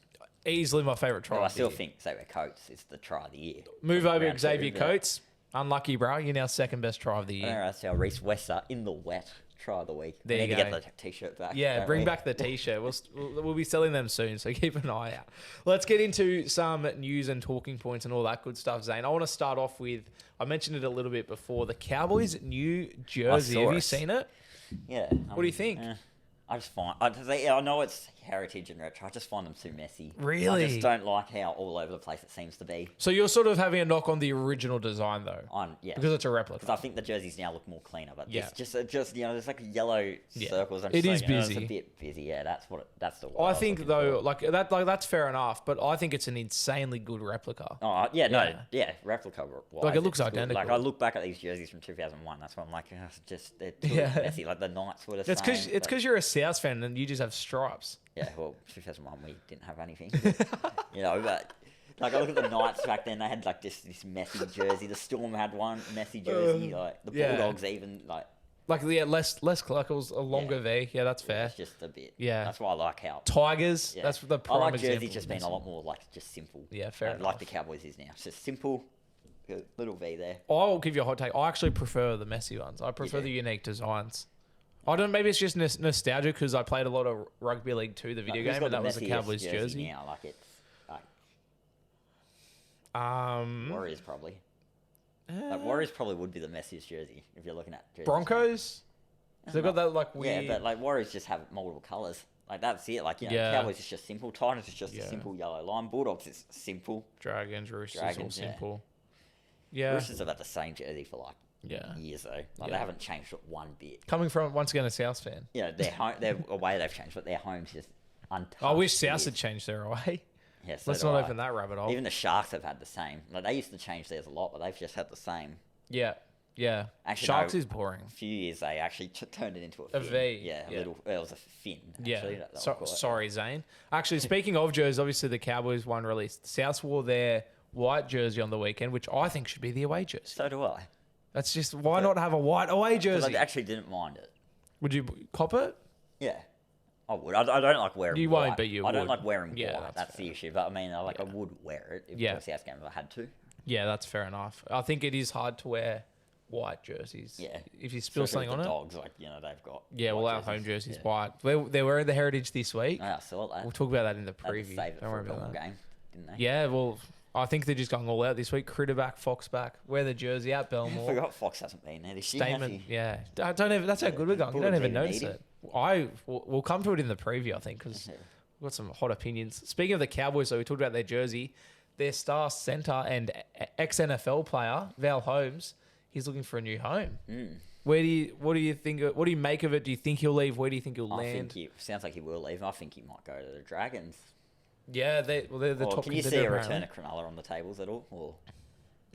Easily my favourite try. Well, I still think Xavier Coates is the try of the year. Move over Xavier Coates. Unlucky, bro. You're now second best try of the year. That's our Reece Wesser in the wet try of the week. There we need you to go. get the T-shirt back. Yeah, bring back the T-shirt. We'll be selling them soon, so keep an eye out. Let's get into some news and talking points and all that good stuff, Zane. I want to start off with, I mentioned it a little bit before, the Cowboys New Jersey. Have you seen it? Yeah. What do you think? I just find... I know it's heritage and retro. I just find them too messy. Really? I just don't like how all over the place it seems to be. So you're sort of having a knock on the original design, though? Yeah. Because it's a replica. Because I think the jerseys now look more cleaner, but Yeah. it's just there's like yellow circles. It is busy. It's a bit busy. Yeah, that's the. I think though, like that's fair enough, but I think it's an insanely good replica. Oh yeah, replica. Like it looks identical. Like I look back at these jerseys from 2001. That's why I'm like, they're too messy. Like the Knights were the same. It's because you're a South fan and you just have stripes. Yeah, well, 2001 we didn't have anything. But like I look at the Knights back then, they had like this messy jersey. The Storm had one messy jersey. Like the Bulldogs even less like it was a longer V. Yeah, that's fair. It's just a bit. Yeah, that's why I like how Tigers. Yeah. That's the prime I like example. jerseys just being a lot more like just simple. Yeah, fair enough. Like the Cowboys is now. It's just simple. Little V there. I'll give you a hot take. I actually prefer the messy ones. I prefer the unique designs. I don't. Maybe it's just nostalgia because I played a lot of Rugby League 2, the video game, and that was a Cowboys jersey. Now, like it's like Warriors probably. Warriors probably would be the messiest jersey if you're looking at jerseys. Broncos. They've got that like weird. Yeah, but like Warriors just have multiple colours. Like that's it. Like Cowboys is just simple. Titans is just a simple yellow line. Bulldogs is simple. Dragons, Roosters, all simple. Yeah. Roosters have had the same jersey for like years though. Like they haven't changed it one bit. Coming from once again a South fan. Yeah, their away they've changed, but their home's just untouched. I wish South had changed their away. Yeah, so let's not open that rabbit hole. Even the Sharks have had the same. Like they used to change theirs a lot, but they've just had the same. Yeah. Actually, Sharks is boring. A few years they actually turned it into a fin. V. Yeah, a little. It was a fin. Actually, sorry, Zane. Actually, speaking of jerseys, obviously the Cowboys one released. Souths wore their white jersey on the weekend, which I think should be the away jersey. So do I. That's just why not have a white away jersey? I actually didn't mind it. Would you cop it? Yeah, I would. I don't like wearing. You white. won't, but you would. I don't like wearing yeah, white. That's the issue. But I mean, I would wear it if it was South game if I had to. Yeah, that's fair enough. I think it is hard to wear white jerseys. Yeah. If you spill something on it. Dogs, like, they've got. Yeah, well, our home jersey's white. They're wearing the Heritage this week. I saw that. We'll talk about that in the preview. Don't worry about that. Game, didn't they? Yeah, well, I think they're just going all out this week. Critter back, Fox back. Wear the jersey out, Belmore. I forgot Fox hasn't been there this year. Statement, yeah. That's how good we're going. You don't even notice it. We'll come to it in the preview, I think, because we've got some hot opinions. Speaking of the Cowboys, so we talked about their jersey. Their star centre and ex-NFL player, Val Holmes, he's looking for a new home. What do you think? What do you make of it? Do you think he'll leave? Where do you think he'll land? Sounds like he will leave. I think he might go to the Dragons. Yeah, they're the top. Can you see a return of Cronulla on the tables at all? Or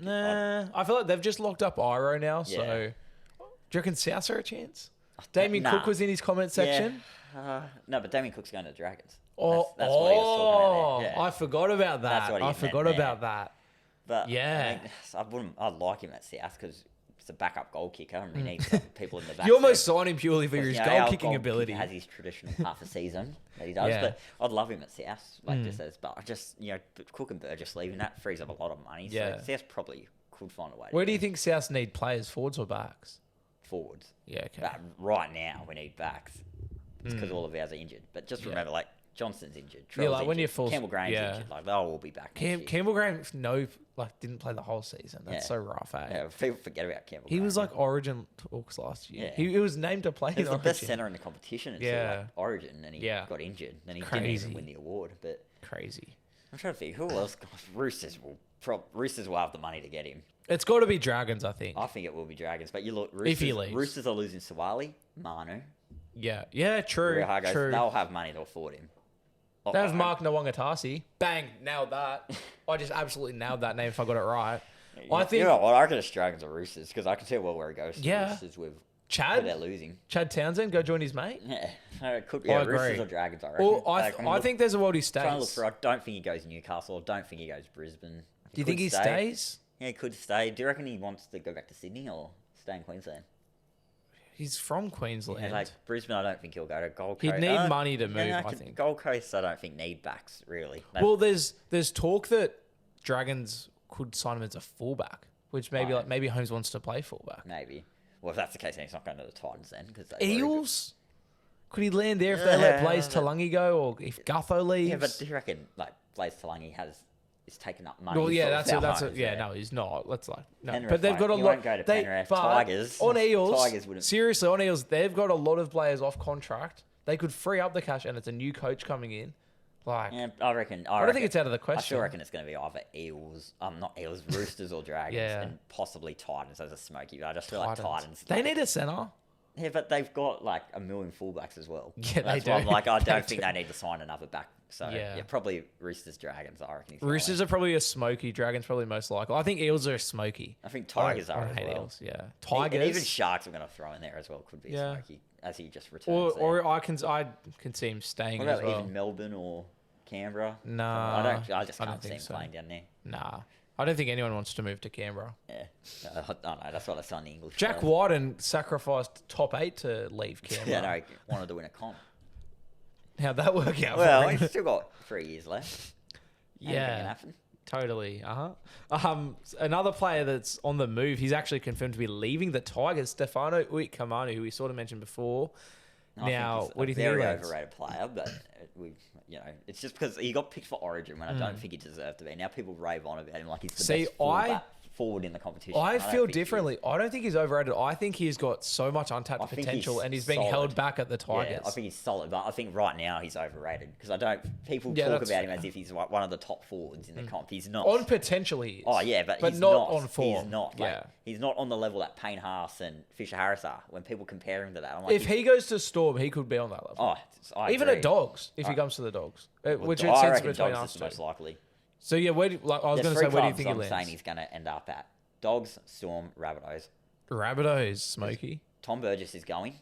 nah, I feel like they've just locked up Iro now. So, do you reckon South are a chance? Damien Cook was in his comment section. No, but Damien Cook's going to the Dragons. That's what he was talking about there. I forgot about that. That's what I forgot about that. But yeah, I'd like him at South because he's a backup goal kicker and we need some people in the back. You almost sign him purely for his goal kicking ability. He has his traditional half a season that he does, but I'd love him at South. Cook and Burgess leaving that frees up a lot of money. So South probably could find a way. Where do you think South need players, forwards or backs? Forwards. Yeah, okay. But right now we need backs because all of ours are injured. But just remember, like, Johnson's injured. When you're full, Campbell Graham's injured. Like they'll all be back. Campbell Graham, didn't play the whole season. That's so rough, eh? Yeah, people forget about Campbell. He was like Origin talks last year. He was named to play. He's the best centre in the competition until Origin, and he got injured. Then he didn't even win the award. But crazy. I'm trying to think who else. Roosters will have the money to get him. It's got to be Dragons, I think. I think it will be Dragons. But you look, Roosters are losing Sawali, Manu. Yeah, true. True. They'll have money to afford him. That was Mark Nwangatasi. Bang, nailed that. I just absolutely nailed that name if I got it right. I think. You know what? I reckon it's Dragons or Roosters because I can tell where it goes. To Yeah. Roosters with Chad? they're losing. Chad Townsend, go join his mate. Yeah, it could be. I Yeah, agree. Roosters or Dragons. I reckon. Well, I think there's a world he Trying to look stays. for. I don't think he goes Newcastle. I don't think he goes Brisbane. Do you think he stays? Yeah, he could stay. Do you reckon he wants to go back to Sydney or stay in Queensland? He's from Queensland. Yeah, like Brisbane, I don't think he'll go to Gold Coast. He'd need money to move, I think. Gold Coast, I don't think need backs really. Well, there's talk that Dragons could sign him as a fullback, which maybe Holmes wants to play fullback. Maybe. Well, if that's the case, then he's not going to the Titans then. Because Eels? Could he land there if they let Blaze Talangi go or if Gutho leaves? Yeah, but do you reckon like Blaze Talangi is taking up money? Well, yeah, for that's Holmes, yeah. No, he's not. Let's like no. Penrith But they've got a you lot. won't go to Penrith. Tigers on Eels. Tigers wouldn't. Seriously, on Eels, they've got a lot of players off contract. They could free up the cash, and it's a new coach coming in. Like, Yeah, I reckon. I don't think it's out of the I question. still reckon it's going to be either Eels, not Eels, Roosters or Dragons, Yeah. and possibly Titans as a smoky. But I just feel like Titans. They need a centre. Yeah, but they've got like a million fullbacks as well. Yeah, they That's why do. I'm like, I They don't think do. they need to sign another back. So Yeah. yeah, probably Roosters, Dragons. I reckon. He's gonna Roosters win. are probably a smoky. Dragons probably most likely. I think Eels are a smoky. I think Tigers I are don't as hate well. Eels. Yeah, And Tigers. even Sharks are going to throw in there as well. Could be Yeah. smoky as he just returns. or I can see him staying what as about well. even Melbourne or Canberra? Nah, I just I don't can't see think him so. playing down there. Nah, I don't think anyone wants to move to Canberra. Yeah, I don't know. That's what I saw in the English. Jack show. Wyden sacrificed top 8 to leave Canberra. Yeah, no, he wanted to win a comp. How'd that work out? Well, for him? he's still got 3 years left. Anything can Yeah, happen. totally. Another player that's on the move. He's actually confirmed to be leaving the Tigers. Stefano Utoikamanu, who we sort of mentioned before. I think Now, he's what do you a think? he Very lands? overrated player, but it's just because he got picked for Origin when I don't think he deserved to be. Now people rave on about him like he's the See, best forward in the competition. I don't feel think he is. differently. I don't think he's overrated. I think he's got so much untapped I think potential, he's and he's being solid. held back at the Tigers. Yeah, I think he's solid, but I think right now he's overrated because people Yeah, talk that's about him fair. as if he's like one of the top forwards in the comp. He's not. On potential, he is. Oh yeah, but he's not on form. He's not. Yeah. He's not on the level that Payne Haas and Fisher Harris are. When people compare him to that, I'm like, If he goes to Storm, he could be on that level. I Even agree. at Dogs, if he comes to the Dogs, which it I sits reckon between Dogs us is two. most likely. So yeah, I was There's going to three say, where do you clubs think he I'm saying lands? he's going to end up at: Dogs, Storm, Rabbitohs. Rabbitohs, smoky. Tom Burgess is going.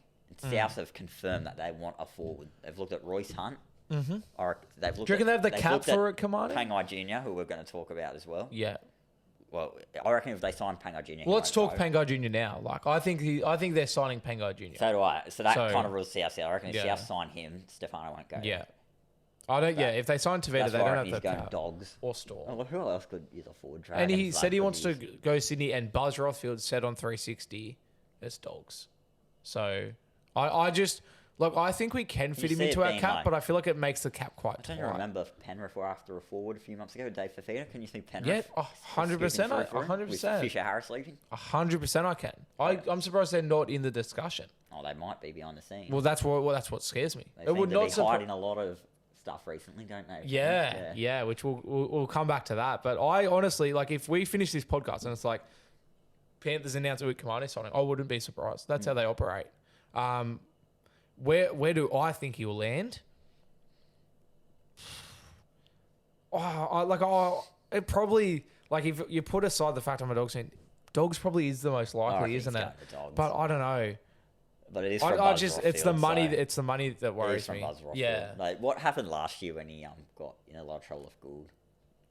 And South have confirmed that they want a forward. They've looked at Royce Hunt. Mm-hmm. They've looked Do you reckon they have the they've cap looked for at it, Kamani? Pangai Jr., who we're going to talk about as well. Yeah. Well, I reckon if they sign Pangai Jr., Well, let's talk Pangai Jr. now. Like, I think they're signing Pangai Jr. So do I. So that So- kind of rules South out. I reckon if Yeah. South sign him, Stefano won't go. Yeah. I don't. Yeah, if they sign Tavita, That's they why I don't reckon have he's the going cap Dogs. or Storm. Oh, well, who else could use a forward? And he Dragons, said he like, wants to could use- go Sydney, and Buzz Rothfield said on 360, it's Dogs. So I just look. I think we can fit You him see it into our being cap, like- but I feel like it makes the cap quite I don't tight. remember if Penrith were after a forward a few months ago. Dave Fafita, can you see Yeah, Penrith? 100%. With 100%. Fisher Harris leaving. 100%. I can. I'm surprised they're not in the discussion. Oh, they might be behind the scenes. Well, that's what scares me. They It seem would to not be surprise. hiding a lot of stuff recently, don't they? Yeah, which we'll come back to that. But I honestly, like, if we finish this podcast and it's like Panthers announced Utoikamanu signing, I wouldn't be surprised. That's how they operate. Where do I think he will land? It probably, like, if you put aside the fact I'm a Dogs fan, Dogs probably is the most likely, reckon isn't he's it? going to Dogs. But I don't know. But it is I from Buzz just it's the Rothfield, money. so It's the money that it is worries from me. Buzz Rothfield. Yeah. Like, what happened last year when he got in a lot of trouble with Gould?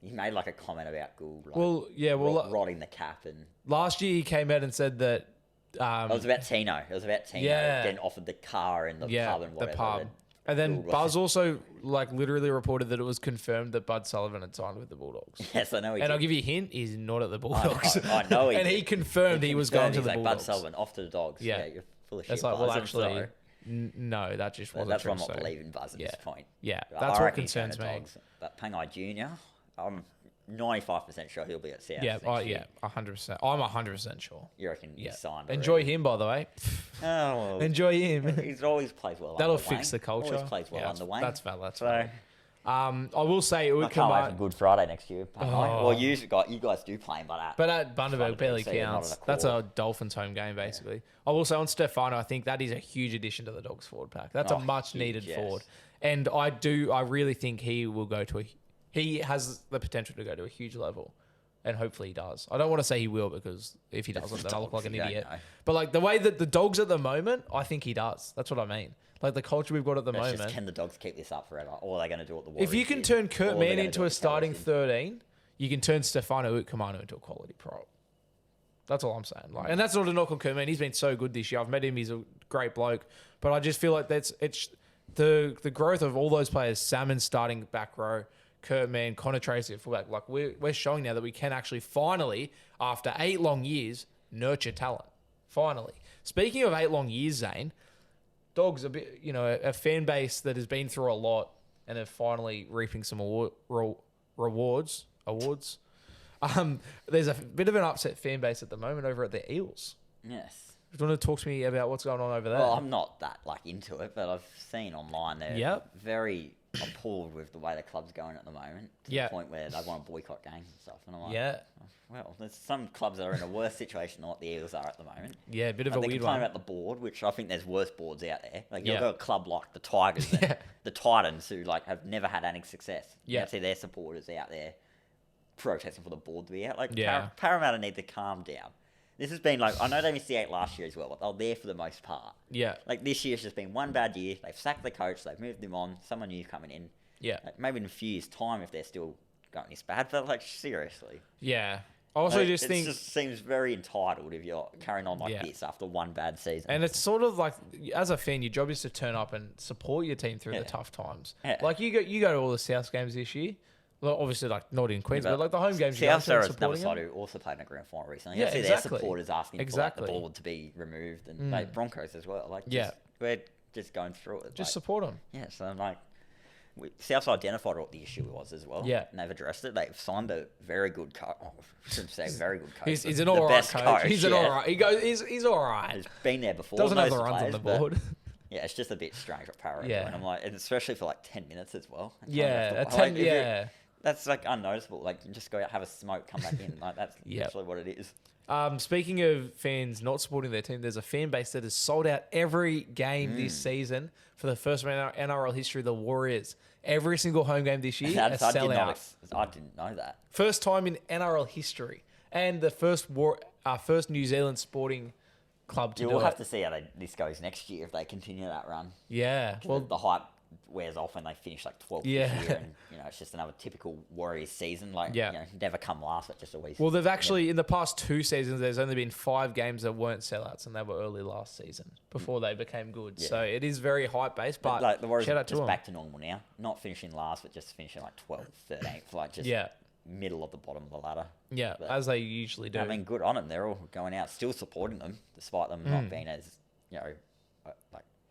He made like a comment about Gould. Like, Well, yeah. Well, rotting the cap, and last year he came out and said that. it was about Tino. It was about Tino Yeah. getting offered the car and the pub and whatever. the pub. And then Buzz also literally reported that it was confirmed that Bud Sullivan had signed with the Bulldogs. Yes, I know. He And did. I'll give you a hint: he's not at the Bulldogs. I know he and did. he confirmed he was going to He's the like, Bulldogs. Bud Sullivan off to the Dogs. Yeah. You're full of shit. It's like, well, Buzz, I'm actually, sorry. no, that just wasn't That's true. why I'm not so- believing Buzz at yeah. this point. Yeah, I that's what reckon he's going concerns to me. Dogs. But Pangai Jr., I'm 95% sure he'll be at South. Yeah, next year. 100%. I'm 100% sure. You reckon Yeah. he's signed? Enjoy already? him, by the way. Oh, well, Enjoy him. he's always plays well. That'll under fix Wayne. the culture. Always plays well Yeah, under Wayne. That's valid. That's So, valid. I will say I can't wait for Good Friday next year. Well, you guys do play, but at Bundaberg barely counts. That's a Dolphins home game, basically. Yeah. I will say on Stefano, I think that is a huge addition to the Dogs forward pack. That's a much needed forward. And I really think he will he has the potential to go to a huge level. And hopefully he does. I don't want to say he will, because if he doesn't, then I'll look like an idiot. But like the way that the Dogs at the moment, I think he does. That's what I mean. Like the culture we've got at the moment. Just, can the Dogs keep this up forever? Or are they going to do what the Warriors If you can turn Kurt Mann into a starting 13, you can turn Stefano Utoikamanu into a quality pro. That's all I'm saying. Like, and that's not a knock on Kurt Mann. He's been so good this year. I've met him. He's a great bloke. But I just feel like it's the growth of all those players. Salmon starting back row, Kurt Mann, Connor Tracy at fullback. Like we're showing now that we can actually finally, after 8 long years, nurture talent. Finally. Speaking of 8 long years, Zane, Dogs, a fan base that has been through a lot and are finally reaping some awards. There's a bit of an upset fan base at the moment over at the Eels. Yes. Do you want to talk to me about what's going on over there? Well, I'm not that into it, but I've seen online they're very appalled with the way the club's going at the moment. To the point where they want to boycott games and stuff. And I'm like, well, there's some clubs that are in a worse situation than what the Eels are at the moment. Yeah, a bit of a weird one. They complain about the board, which I think there's worse boards out there. Like you've got a club like the Tigers, and the Titans, who have never had any success. You see their supporters out there protesting for the board to be out. Parramatta need to calm down. This has been I know they missed the 8 last year as well, but they're there for the most part. Yeah. This year's just been one bad year. They've sacked the coach. They've moved him on. Someone new coming in. Yeah. Maybe in a few years' time if they're still going this bad, but seriously. Yeah. I also just think it just seems very entitled if you're carrying on this after one bad season. And it's sort of like, as a fan, your job is to turn up and support your team through the tough times. Yeah. You go to all the South games this year. Well, obviously, not in Queensland, but the home games. South are another side who also played in a grand final recently. Yeah, exactly. Their supporters asking for the board to be removed, and Broncos as well. We're just going through it. Just support them. Yeah, so I'm Southside identified what the issue was as well. Yeah. And they've addressed it. They've signed a very good coach. I shouldn't say very good coach. He's an all right coach. He's an all right. He's all right. He's been there before. Doesn't have the runs on the board. Yeah, it's just a bit strange what Parramatta doing. I'm and especially for 10 minutes as well. That's unnoticeable. You just go out, have a smoke, come back in. That's literally what it is. Speaking of fans not supporting their team, there's a fan base that has sold out every game this season for the first time in NRL history. The Warriors, every single home game this year, a sellout. I didn't know that. First time in NRL history, and the first New Zealand sporting club to do it. We'll have to see how this goes next year if they continue that run. Yeah, well, the hype wears off when they finish 12th this year, and it's just another typical Warriors season. Never come last, but just always. Well, they've actually in the past 2 seasons, there's only been 5 games that weren't sellouts, and they were early last season before they became good. Yeah. So it is very hype based, but the Warriors are just back to normal now. Not finishing last, but just finishing 12th, 13th, middle of the bottom of the ladder. Yeah, but, as they usually do. I mean, good on them. They're all going out, still supporting them, despite them not being as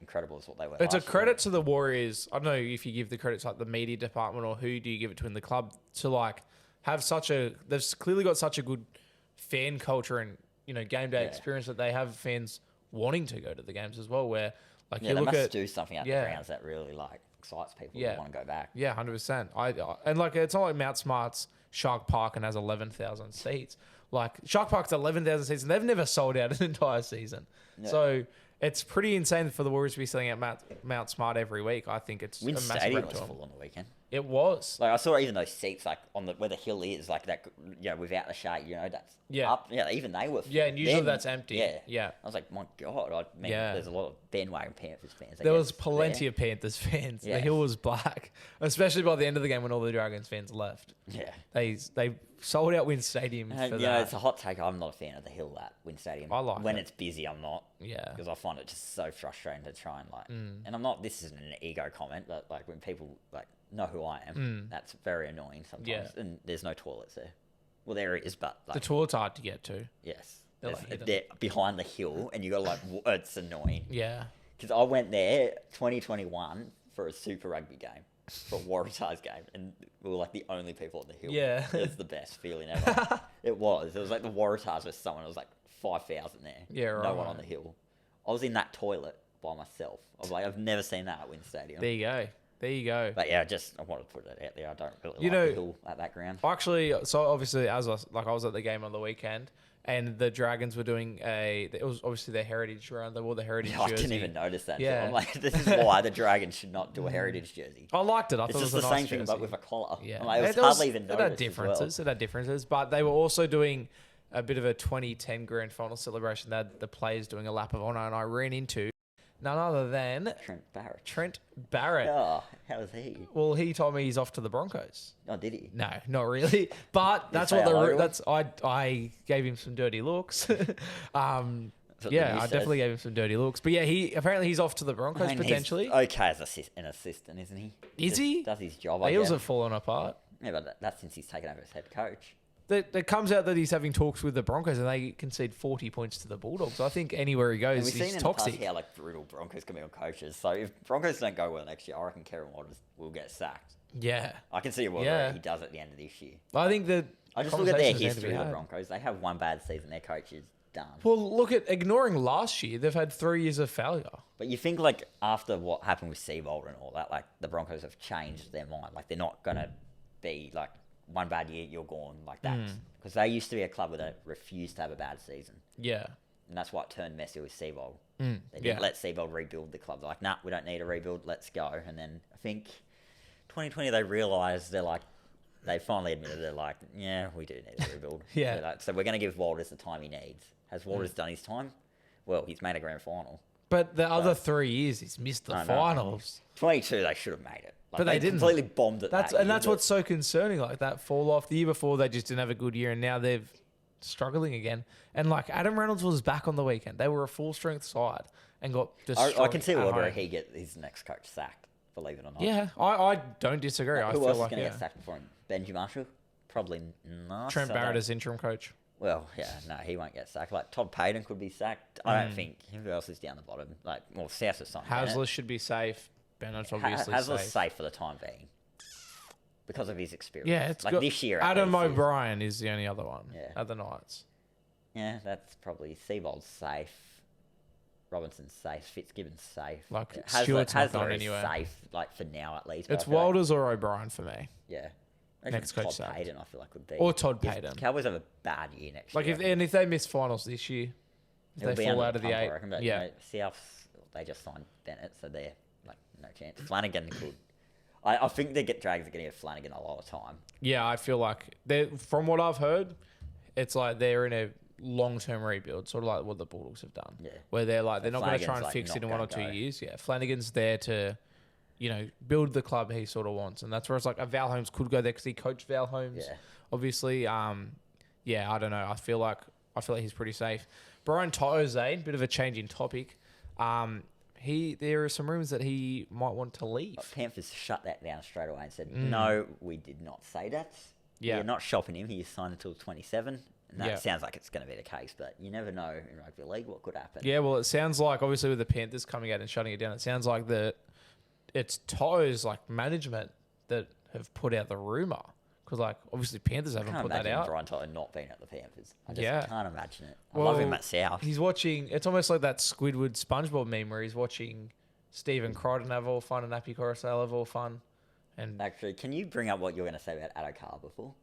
incredible as what they were. It's a credit to the Warriors. I don't know if you give the credit to the media department or who do you give it to in the club to have they've clearly got such a good fan culture and game day experience that they have fans wanting to go to the games as well. Where you look at do something out the grounds that really excites people who want to go back. Yeah, 100%. And it's not like Mount Smart's Shark Park and has 11,000 seats. Shark Park's 11,000 seats and they've never sold out an entire season. Yeah. So it's pretty insane for the Warriors to be selling out Mount Smart every week. I think it's a massive Stadium was full on the weekend. It was. I saw even those seats on where the hill is that without the shade, that's up. Yeah, even they were full. Yeah, and usually that's empty. Yeah. I was like, my God. There's a lot of bandwagon Panthers fans. There was plenty of Panthers fans. Yeah. The hill was black, especially by the end of the game when all the Dragons fans left. Yeah. They sold out Wynn Stadium for that. It's a hot take. I'm not a fan of the hill at Wynn Stadium. I like when it. It's busy, I'm not. Yeah. Because I find it just so frustrating to try and and I'm not, this isn't an ego comment, but when people know who I am, that's very annoying sometimes. Yeah. And there's no toilets there. Well, there is, but the toilet's hard to get to. Yes. They're behind the hill and you got it's annoying. Yeah. Because I went there 2021 for a Super Rugby game. For a Waratahs game, and we were the only people on the hill. Yeah. It was the best feeling ever. It was the Waratahs with someone. It was 5,000 there. Yeah, right. No one on the hill. I was in that toilet by myself. I was I've never seen that at Wynn Stadium. There you go. There you go. But yeah, I wanted to put it out there. I don't really You like know- the hill at that ground. Actually, so obviously, I was at the game on the weekend, and the Dragons were doing it was obviously their heritage round. They wore the heritage I jersey. didn't even notice that. Yeah. Yeah. I'm like, this is why the Dragons should not do a heritage jersey. I liked it. I It's thought just it was the a nice same thing, jersey. but with a collar. Yeah, I'm like, it was It hardly even It had noticed. differences. It had differences, but they were also doing a bit of a 2010 grand final celebration. They had the players doing a lap of honour, and I ran into none other than Trent Barrett. Barrett. Oh, how was he? Well, he told me he's off to the Broncos. Oh, did he? No, not really. But that's say what hello to him? that's. I gave him some dirty looks. That's what the Yeah, news I says. definitely gave him some dirty looks. But yeah, he's off to the Broncos I mean, he's potentially. okay as an assistant, isn't he? Is Just he? Does his job. The I Eels guess. have fallen apart. Yeah, but that's since he's taken over as head coach. It comes out that he's having talks with the Broncos and they concede 40 points to the Bulldogs. I think anywhere he And goes, we've seen he's in toxic. the past how like brutal Broncos can be on coaches. So if Broncos don't go well next year, I reckon Kevin Waters will get sacked. Yeah. I can see a world Yeah. where he does at the end of this year. I think that I just look at their conversations need to be history of the had. Broncos. They have one bad season. Their coach is done. Well, look at ignoring last year, they've had 3 years of failure. But you think like after what happened with Seabold and all that, like the Broncos have changed their mind. Like they're not gonna be like one bad year you're gone like that. Because they used to be a club where they refused to have a bad season, Yeah. and that's what turned messy with Seabold. They didn't yeah. let Seabold rebuild the club. They're like, nah, we don't need a rebuild. Let's go. And then I think 2020 they realised they finally admitted they're like, yeah, we do need a rebuild. Yeah. They're like, so we're gonna give Walters the time he needs. Has Walters done his time? Well, he's made a grand final. But the other 3 years, he's missed the I know. finals. 22, they should have made it. Like, But they didn't. completely bombed it. That's that year, that's but- what's so concerning, like that fall off. The year before, they just didn't have a good year, and now they're struggling again. And like Adam Reynolds was back on the weekend. They were a full strength side and got destroyed. I can see at whether home. he get his next coach sacked, believe it or not. Yeah, I don't disagree. I Who feel else like is going to yeah. get sacked before him? Benji Marshall? Probably not. Trent So Barrett that- as interim coach. Well, yeah, no, he won't get sacked. Like Todd Payton could be sacked. I don't think. Who else is down the bottom? Like, well, South is something. Hasler should be safe. Bennett's obviously Hasler's safe. safe for the time being because of his experience. Yeah, it's like got, this year. at Adam least, O'Brien is the only other one Yeah. at the Knights. Yeah, that's probably Seabold's safe. Robinson's safe. Fitzgibbon's safe. Like, Hasler, Stewart's not Hasler going is anywhere. safe, like for now at least. but It's I feel like- Walters or O'Brien for me. Yeah. Next Todd coach sacked. Payton, I feel like would be. Or Todd If Payton. Cowboys have a bad year next Like year. if they miss finals this year, if it'll they be fall under out of the pump, I 8, reckon, but, yeah. You know, Souths, they just signed Bennett, so they're like no chance. Flanagan could. I think Dragons are going to give Flanagan a lot of time. Yeah, I feel like they from what I've heard, it's like they're in a long-term rebuild, sort of like what the Bulldogs have done. Yeah. Where they're like they're not going to try Flanagan's, and like, fix it not in 1 or gonna 2 go. years. Yeah, Flanagan's there to, build the club he sort of wants, and that's where it's like a Val Holmes could go there because he coached Val Holmes. Yeah. Obviously, yeah, I don't know. I feel like he's pretty safe. Brian Toto Zane, bit of a change in topic. There are some rumors that he might want to leave. Panthers shut that down straight away and said, no, we did not say that. Yeah. You're not shopping him. He's signed until 27. And that Yeah. sounds like it's going to be the case, but you never know in rugby league what could happen. Yeah, well, it sounds like obviously with the Panthers coming out and shutting it down, it sounds like it's Toto's like management that have put out the rumor because like obviously Panthers haven't I can't put that imagine out. Brian Toto not being at the Panthers. I just Yeah. can't imagine it. I love him at South. He's watching. It's almost like that Squidward SpongeBob meme where he's watching Stephen Crichton have all fun and Appy Coruscant have all fun, and Actually, can you bring up what you were going to say about Adokar before?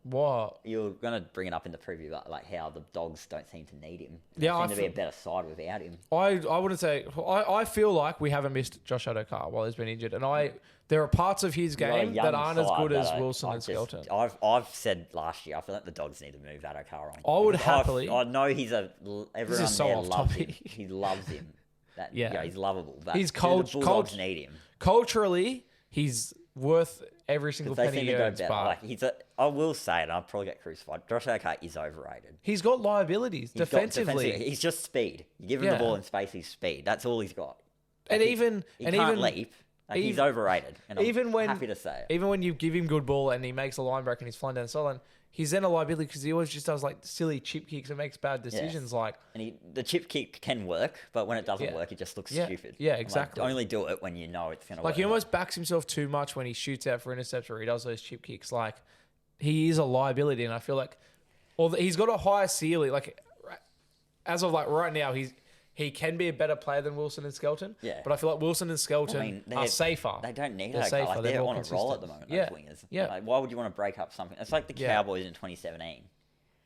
what? You were going to bring it up in the preview about like how the Dogs don't seem to need him. Yeah, They I seem to be a feel- better side without him. I wouldn't say. I feel like we haven't missed Josh Adokar while he's been injured, and there are parts of his You've got a game young that aren't as side good that as I- Wilson I and just- Skelton. I've said last year, I feel like the Dogs need to move Adokar on. I would Because happily- I know everyone so there off loves him. topic. He loves him. Yeah. He's lovable. But He's do cold- The Bulldogs cold- need him. Culturally, he's worth every single Because they penny seem he to go earns, better. but Like I will say it. I'll probably get crucified. Josh Adokar is overrated. he's got liabilities He's got defensively. He's just speed. You give him Yeah. the ball in space, he's speed. That's all he's got. And Like, even he and can't even leap. Like, he's even- overrated. And even I'm when happy to say it. even when you give him good ball and he makes a line break and he's flying down the sideline, he's then a liability because he always just does like silly chip kicks and makes bad decisions. Like And the chip kick can work, but when it doesn't Yeah. work, it just looks Yeah. stupid. Yeah, I'm like, exactly. only do it when you know it's going to work. like he almost backs himself too much when he shoots out for intercepts or he does those chip kicks. Like he is a liability, and I feel like, he's got a higher ceiling. Like as of like right now, he can be a better player than Wilson and Skelton. Yeah. But I feel like Wilson and Skelton are safer. They don't need They're a safer. like, They're they're more on a roll at the moment, those wingers. Yeah. Like, why would you want to break up something? It's like the Cowboys in 2017.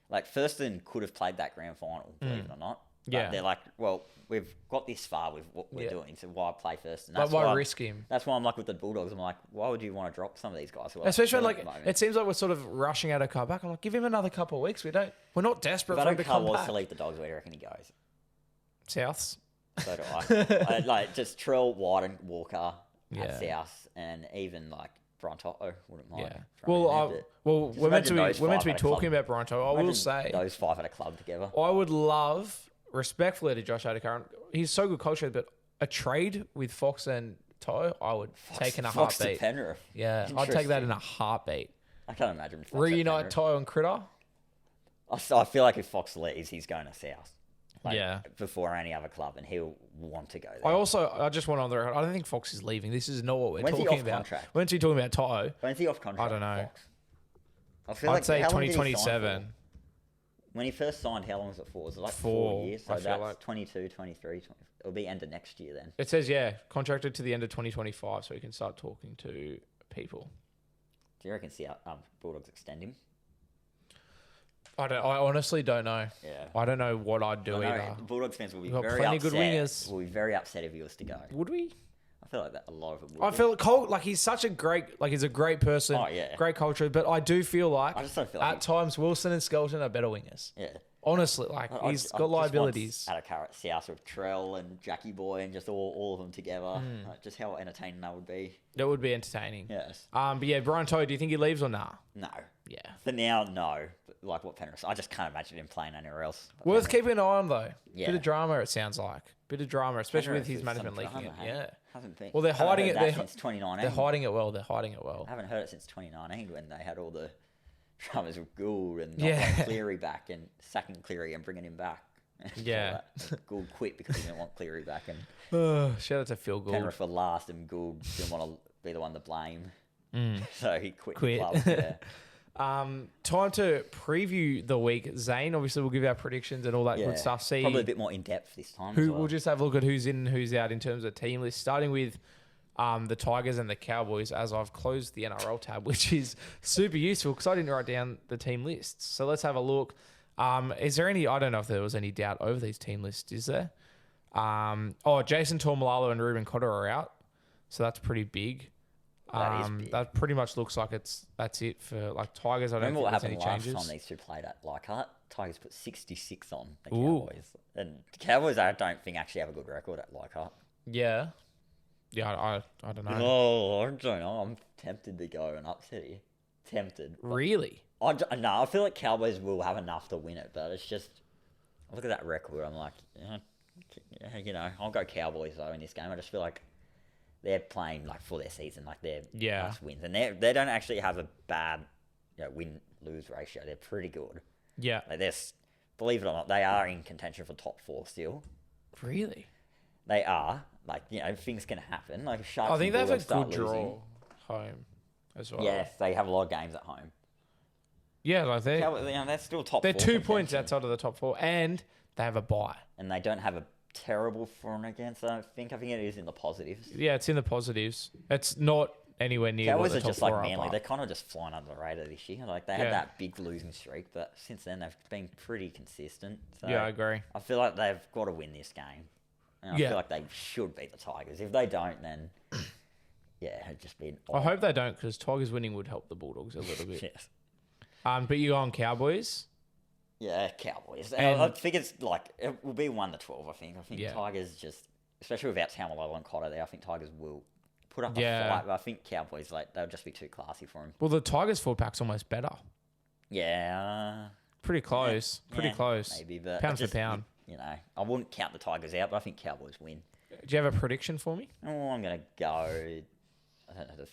Like, Thurston could have played that grand final, believe it or not. But they're like, well, we've got this far with what we're doing, so why play Thurston? But why risk him? That's why I'm like with the Bulldogs. I'm like, why would you want to drop some of these guys? Especially when, like, it seems like we're sort of rushing out a car back. I'm like, give him another couple of weeks. We're not desperate for him to come back. To leave the Dogs, where do you reckon he goes? Souths. So do I. I like just Trell, White, and Walker at South, and even like Bronto wouldn't mind. Yeah. Well, we're meant to be talking about Bronto. I will Imagine say those five at a club together. I would love, respectfully to Josh Adokar, he's so good culture, but a trade with Fox and Toe, I would take in a Fox to heartbeat. Penrith. Yeah, I'd take that in a heartbeat. I can't imagine. Fox Reunite Toe and Critter. I feel like if Fox leaves, he's going to South. Like, yeah. Before any other club, and he'll want to go there. I just want on the record, I don't think Fox is leaving. This is not what we're talking about. Contract? When's he talking about Toto? When's he off contract? I don't know. Fox? I'd say 2027. When he first signed, how long was it for? Was it like 4 years? So that's like 22, 23, 20, it'll be end of next year then. It says, contracted to the end of 2025, so he can start talking to people. Do you reckon Bulldogs extend him? I honestly don't know. Yeah. I don't know what I'd do either. Bulldogs fans will be We've got very plenty upset. Good wingers. Will be very upset if he was to go. Would we? I feel like that a lot of them would. I feel Cole, like he's such a great, he's a great person. Oh, yeah. Great culture, but I do feel like I just don't feel like at times Wilson and Skelton are better wingers. Yeah. Honestly, he's got liabilities. At a carrot South with Trell and Jackie Boy and just all of them together. Just how entertaining that would be. That would be entertaining. Yes. But yeah, Brian Toe, do you think he leaves or nah? No. Yeah. For now, no. But like what Penrith, I just can't imagine him playing anywhere else. Worth keeping an eye on though. Yeah. Bit of drama, it sounds like. Bit of drama, especially Penrith with his with management some leaking drama, it. Yeah. Hasn't been. Well, they're hiding it. Since 2019. They're hiding it well. I haven't heard it since 2019 when they had all the dramas with Gould and not wanting Cleary back and sacking Cleary and bringing him back. Yeah. Gould quit because he didn't want Cleary back, and Shout out to Phil Gould. Penrith were last, and Gould didn't want to be the one to blame, so he quit. The club. Yeah. Time to preview the week. Zane, obviously, we'll give our predictions and all that good stuff. See, probably a bit more in depth this time. We'll just have a look at who's in and who's out in terms of team list, starting with the Tigers and the Cowboys, as I've closed the NRL tab, which is super useful because I didn't write down the team lists. So let's have a look. Is there any, I don't know if there was any doubt over these team lists, is there? Jason Tormalalo and Ruben Cotter are out. So that's pretty big. That is big. That pretty much looks like that's it for Tigers. I don't think there's any changes. Last time these two played at Leichhardt? Tigers put 66 on the Cowboys. And the Cowboys, I don't think, actually have a good record at Leichhardt. Yeah. Yeah, I don't know. Oh, I don't know. I'm tempted to go and upset you. Tempted. Really? I feel like Cowboys will have enough to win it, but it's just, I look at that record, I'm like, I'll go Cowboys though in this game. I just feel like they're playing for their season, they're must wins, and they don't actually have a bad win-lose ratio. They're pretty good. Yeah. Believe it or not, they are in contention for top 4 still. Really? They are. Things can happen. Sharks. I think they have a good losing. draw home as well. Yes, they have a lot of games at home. Yeah, they're still top 4. They're 2 points outside of the top 4, and they have a bye. And they don't have a terrible for and against. I think it is in the positives. Yeah, it's in the positives. It's not anywhere near. Cowboys what the are top just 4 like Manly. are. They're kind of just flying under the radar this year. They had that big losing streak, but since then they've been pretty consistent. So Yeah, I agree. I feel like they've got to win this game. And I feel like they should beat the Tigers. If they don't, then it'd just be. I hope they don't, because Tigers winning would help the Bulldogs a little bit. Yes. But you go on Cowboys. Yeah, Cowboys. And I think it's it will be 1-12. I think Tigers just, especially without Tamalolo and Cotter there, I think Tigers will put up a fight. But I think Cowboys they'll just be too classy for them. Well, the Tigers fullback's almost better. Yeah. Pretty close. Pretty close. Maybe, but pound for pound. I wouldn't count the Tigers out, but I think Cowboys win. Do you have a prediction for me? Oh, I'm gonna go. I don't know.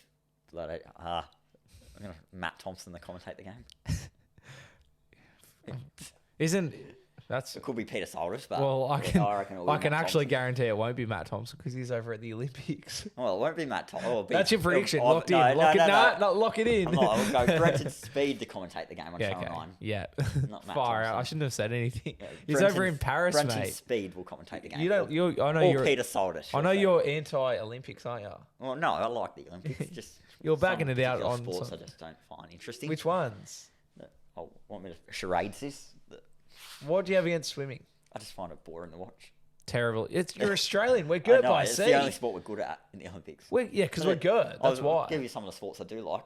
I'm gonna Matt Thompson to commentate the game. It could be Peter Soldis, but well, I can Matt actually Thompson. guarantee it won't be Matt Thompson because he's over at the Olympics. Well, it won't be Matt Thompson. That's your prediction. Oh, Locked in. Lock it in. I'll go Brenton Speed to commentate the game on Channel 9. Yeah. Not Matt Far Thompson. out. I shouldn't have said anything. Yeah, He's over in Paris, Brenton mate. Speed will commentate the game. I know you're Peter Soldis. I know you're anti-Olympics, aren't you? Well, no, I like the Olympics. Just You're some backing it out particular on sports some- I just don't find interesting. Which ones? Want me to charades this? What do you have against swimming? I just find it boring to watch. Terrible. You're Australian. We're good by it's sea. the only sport we're good at in the Olympics. Because we're good. That's why. I'll give you some of the sports I do like.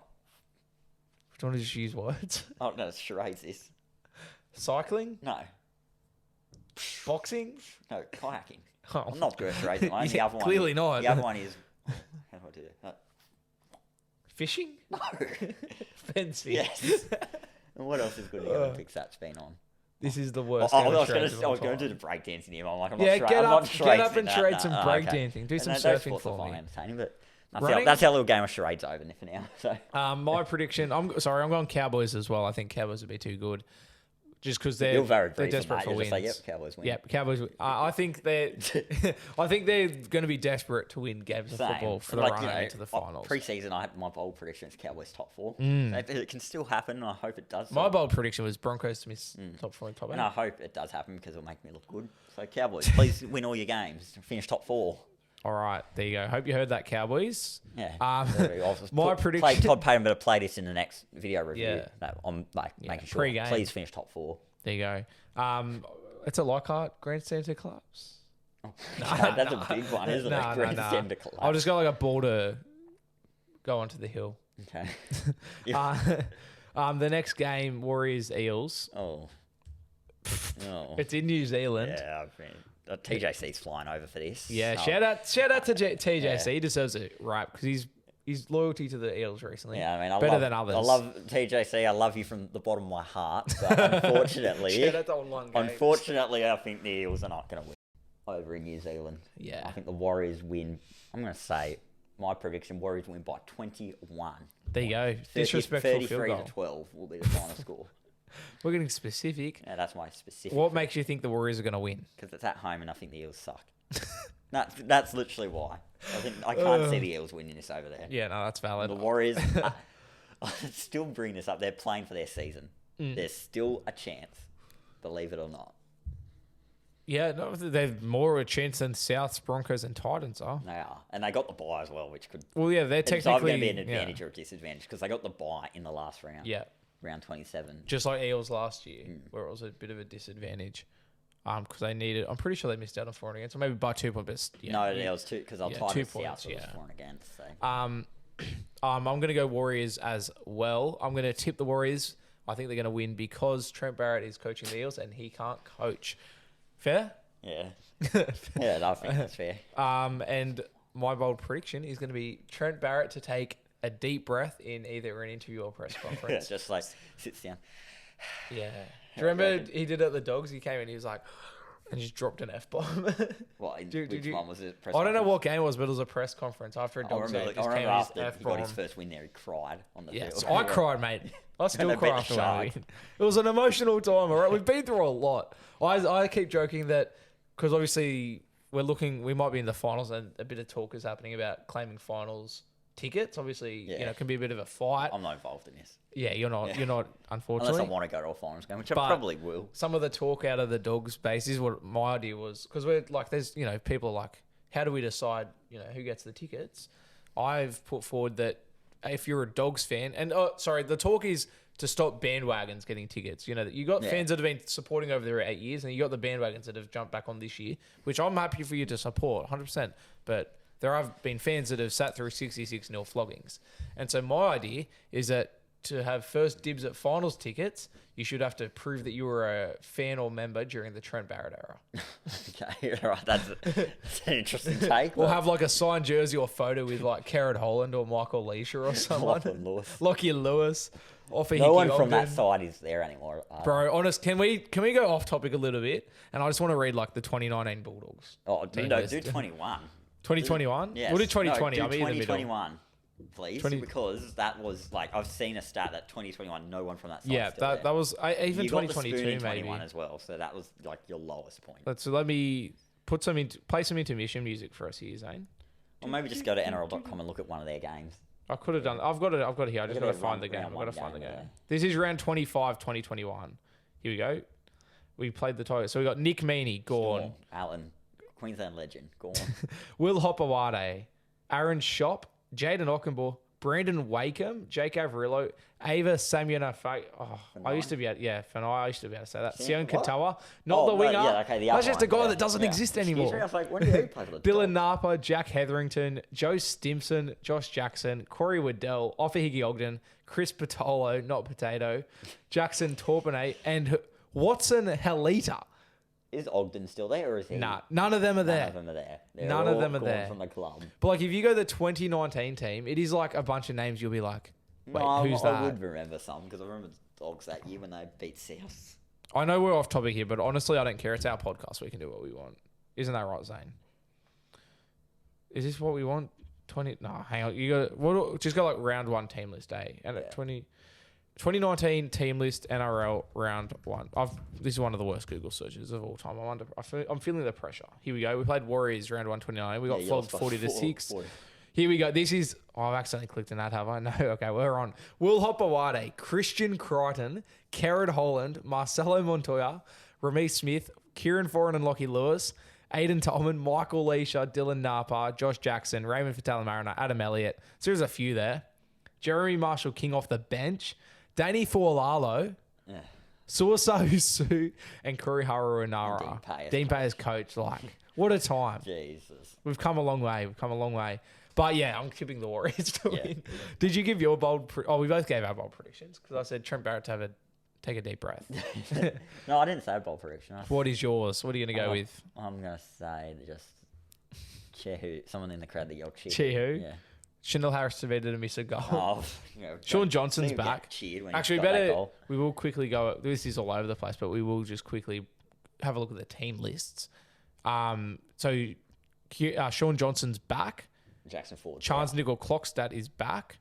Do you want to just use words? Oh, no, it's charades this. Cycling? No. Boxing? No, kayaking. Oh. I'm not good at charades at the moment. The Yeah, other one, clearly not. The other one is... How do I do that? Fishing? No. Fencing? Yes. And what else is good in the Olympics that's been on? This is the worst. I was going to do the breakdancing here. I'm like, I'm not sure. Get I'm up, not get up and that. trade some No, breakdancing. Do some those surfing sports for I find me. entertaining, but Running? that's our little game of charades over for now. So My prediction. I'm going Cowboys as well. I think Cowboys would be too good, just because they're you're very they're brief, desperate mate. for You'll wins. just say, yep, Cowboys win. Yep, Cowboys. I think they're. I think they're going to be desperate to win games of Same. football for the Like, run into the finals. Pre-season, I had my bold prediction is Cowboys top 4. So it can still happen, and I hope it does. My bold prediction was Broncos to miss top 4 and top 8. And I hope it does happen because it'll make me look good. So Cowboys, please win all your games. Finish top 4. All right, there you go. Hope you heard that, Cowboys. Yeah. My prediction. Todd Payton better play this in the next video review. Yeah. That I'm making sure. Pre-game. Please finish top 4. There you go. It's a Leichhardt grandstand to collapse. That's a big one, isn't it? Grandstand to collapse. I'll just go like a ball to go onto the hill. Okay. The next game, Warriors Eels. Oh. It's in New Zealand. Yeah, I mean, TJC's flying over for this. Yeah, so- shout out to TJC. He deserves it, right? Because his loyalty to the Eels recently. Yeah, I mean, better than others. I love TJC. I love you from the bottom of my heart. But unfortunately, Shout out to online games. unfortunately, I think the Eels are not going to win over in New Zealand. Yeah. I think the Warriors win. I'm going to say my prediction: Warriors win by 21. There you go. Disrespectful 33 field goal. to 12 will be the final score. We're getting specific. Yeah, that's my specific. What makes you think the Warriors are going to win? Because it's at home, and I think the Eels suck. That's literally why. I can't see the Eels winning this over there. Yeah, no, that's valid. The Warriors, I still bring this up. They're playing for their season. There's still a chance, believe it or not. Yeah, no, they've more of a chance than Souths, Broncos, and Titans are. They are, and they got the bye as well, which could. Well, yeah, they're It's either technically going to be an advantage or a disadvantage because they got the bye in the last round. Yeah, round 27. just like Eels last year, where it was a bit of a disadvantage. Because they needed, I'm pretty sure they missed out on 4 and against, or maybe by 2 points. But No, it was 2 because I'll tie 2 the points, South. It was yeah. 4 and against. So. I'm going to go Warriors as well. I'm going to tip the Warriors. I think they're going to win because Trent Barrett is coaching the Eels and he can't coach. Fair? Yeah. Yeah, I think that's fair. And my bold prediction is going to be Trent Barrett to take a deep breath in either an interview or press Yeah, conference. just like sits down. Yeah. Do you remember he did it at the Dogs? He came in, he was like, and just dropped an F-bomb. What? Which one was it? I don't know what game it was, but it was a press conference after a I Dogs game. remember, Just I remember came in, just after he F-bomb. got his first win there, he cried on the Yes, field. I cried, mate. I still they cry beat the after one Sharks. win. It was an emotional time, all right? We've been through a lot. I keep joking that because obviously we might be in the finals and a bit of talk is happening about claiming finals tickets. Obviously, it can be a bit of a fight. I'm not involved in this. Yeah, you're not, unfortunately. Unless I want to go to a finals game, which I But probably will. some of the talk out of the Dogs base is what my idea was, because we're like, there's, people are like, how do we decide, who gets the tickets? I've put forward that if you're a Dogs fan, and the talk is to stop bandwagons getting tickets. You got fans that have been supporting over there 8 years, and you got the bandwagons that have jumped back on this year, which I'm happy for you to support 100%. But there have been fans that have sat through 66-0 floggings. And so my idea is that to have first dibs at finals tickets, you should have to prove that you were a fan or member during the Trent Barrett era. Okay, all right. That's an interesting take. Or have like a signed jersey or photo with like Kerrod Holland or Michael Leisure or someone. Lachie Lewis. No one from that side is there anymore. Bro, honest, can we go off topic a little bit? And I just want to read like the 2019 Bulldogs. Oh, do 21. 2021? Yes. We'll do 2020. No, I'm in the middle. 2021. please, because that was like I've seen a stat that 2021, no one from that side. That was even you 2022 got the spoon in maybe 21 as well, so that was like your lowest point. So let me play some intermission music for us here, Zane. Or maybe just go to NRL.com and look at one of their games. I could have done. I've got it here. I just got to find the game. I've got to find the game. This is round 25, 2021. Here we go. We played the Tigers. So we got Nick Meaney, gone. Alan, Queensland legend, gone. Will Hopewade, Aaron Shop, Jaden Ockenbaugh, Brandon Wakeham, Jake Averillo, Ava Samuel. I used to be able to say that. Sion Katoa, not the winger. That's just a guy that doesn't exist anymore. I was like, when did he play for the Dylan Napa, Jack Hetherington, Joe Stimson, Josh Jackson, Corey Waddell, Offa Ogden, Chris Patolo, not Potato, Jackson Torpenay, and Watson Helita. Is Ogden still there, or is he? Nah, none of them are there. None of them are there. None of them are there from the club. But like, if you go to the 2019 team, it is like a bunch of names. You'll be like, wait, who's that? I would remember some because I remember the Dogs that year when they beat South. I know we're off topic here, but honestly, I don't care. It's our podcast. We can do what we want. Isn't that right, Zane? Is this what we want? 20? No, hang on. You got just go like round one team list day and at 2019 team list NRL round one. This is one of the worst Google searches of all time. I'm feeling the pressure. Here we go. We played Warriors round 129. We got flogged 40-6. Here we go. This is... I've accidentally clicked on that, have I? No. Okay, we're on. Will Hopewade, Christian Crichton, Kerrod Holland, Marcelo Montoya, Ramee Smith, Kieran Foran and Lockie Lewis, Aiden Tolman, Michael Leisha, Dylan Napa, Josh Jackson, Raymond Fatala-Mariner, Adam Elliott. So there's a few there. Jeremy Marshall-King off the bench. Danny Fualalo, Suasau Su, and Kuri Haru Inara. Dean Payer's coach. Like, what a time. Jesus. We've come a long way. But yeah, I'm tipping the Warriors to win. Did you give your bold... we both gave our bold predictions because I said Trent Barrett to take a deep breath. No, I didn't say a bold prediction. What is yours? What are you going to go with? I'm going to say just Chehu, someone in the crowd that yelled Chehu. Chehu? Yeah. Chanel Harris Tavita to miss a goal. Sean Johnson's back. Actually, we will quickly go. This is all over the place, but we will just quickly have a look at the team lists. So Sean Johnson's back. Jackson Ford. Chance Nickel Clockstad is back.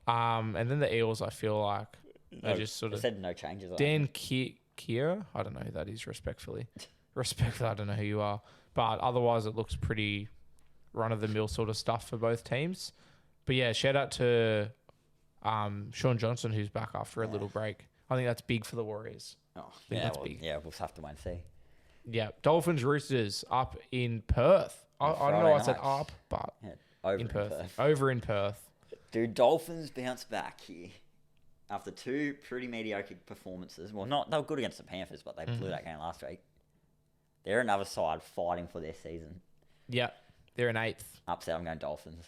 And then the Eels, I feel like, they just sort of said no changes. Dan Kier, I don't know who that is. Respectfully, I don't know who you are, but otherwise it looks pretty run of the mill sort of stuff for both teams. But yeah, shout out to Sean Johnson, who's back after a little break. I think that's big for the Warriors. That's big. Yeah, we'll have to wait and see. Yeah, Dolphins Roosters up in Perth. I don't know why I said up, but in Perth. Over in Perth. Dude, Dolphins bounce back here after two pretty mediocre performances. Well, they were good against the Panthers, but they blew that game last week. They're another side fighting for their season. Yeah, they're in 8th. Upset, I'm going Dolphins.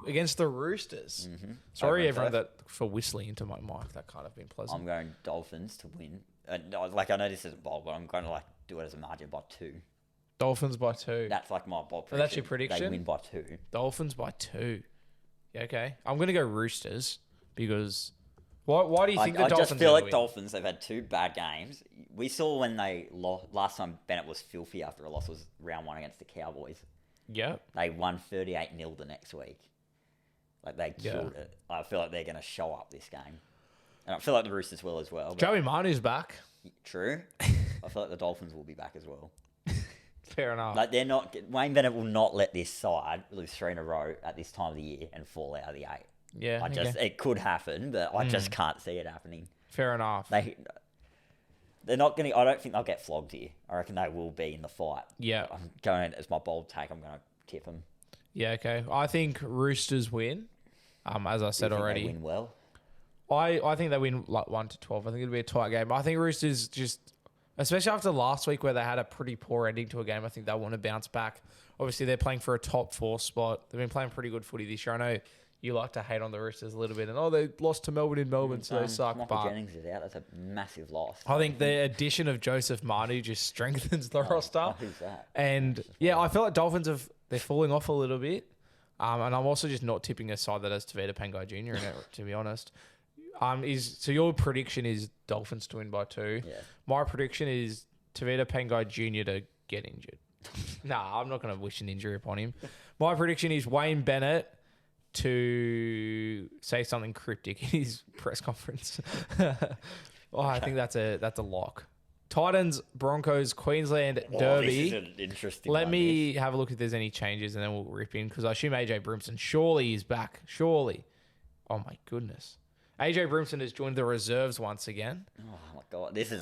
Against the Roosters. Mm-hmm. Sorry, everyone, for whistling into my mic. That kind of been pleasant. I'm going Dolphins to win. I know this isn't bold, but I'm going to do it as a margin by 2. Dolphins by 2. That's my bold prediction. That's your prediction? They win by 2. Dolphins by 2. Yeah, okay. I'm going to go Roosters because... Why do you think the Dolphins... I just feel like Dolphins, they've had 2 bad games. We saw when they lost... Last time Bennett was filthy after a loss was round 1 against the Cowboys. Yeah. They won 38-0 the next week. They killed it. I feel like they're going to show up this game. And I feel like the Roosters will as well. Joey Manu's back. True. I feel like the Dolphins will be back as well. Fair enough. They're not... Wayne Bennett will not let this side lose 3 in a row at this time of the year and fall out of the 8. Yeah. It could happen, but I just can't see it happening. Fair enough. They're not going to... I don't think they'll get flogged here. I reckon they will be in the fight. Yeah. I'm going... As my bold take, I'm going to tip them. Yeah, okay. I think Roosters win. As I said already. They win well? I think they win 1-12. I think it'll be a tight game. I think Roosters just... Especially after last week where they had a pretty poor ending to a game, I think they'll want to bounce back. Obviously, they're playing for a top 4 spot. They've been playing pretty good footy this year. I know you like to hate on the Roosters a little bit. And, they lost to Melbourne in Melbourne, so they suck. Michael Jennings is out. That's a massive loss. I think the addition of Joseph Manu just strengthens the roster. Who's that? And, I feel like Dolphins they're falling off a little bit. And I'm also just not tipping a side that has Tavita Pangai Jr. in it, to be honest. So your prediction is Dolphins to win by 2. Yeah. My prediction is Tavita Pangai Jr. to get injured. Nah, I'm not going to wish an injury upon him. My prediction is Wayne Bennett to say something cryptic in his press conference. I think that's a lock. Titans, Broncos, Queensland Derby. This is an interesting Let one, me have a look if there's any changes, and then we'll rip in, because I assume AJ Brimson surely is back. Surely. Oh my goodness. AJ Brimson has joined the reserves once again. Oh my god, this is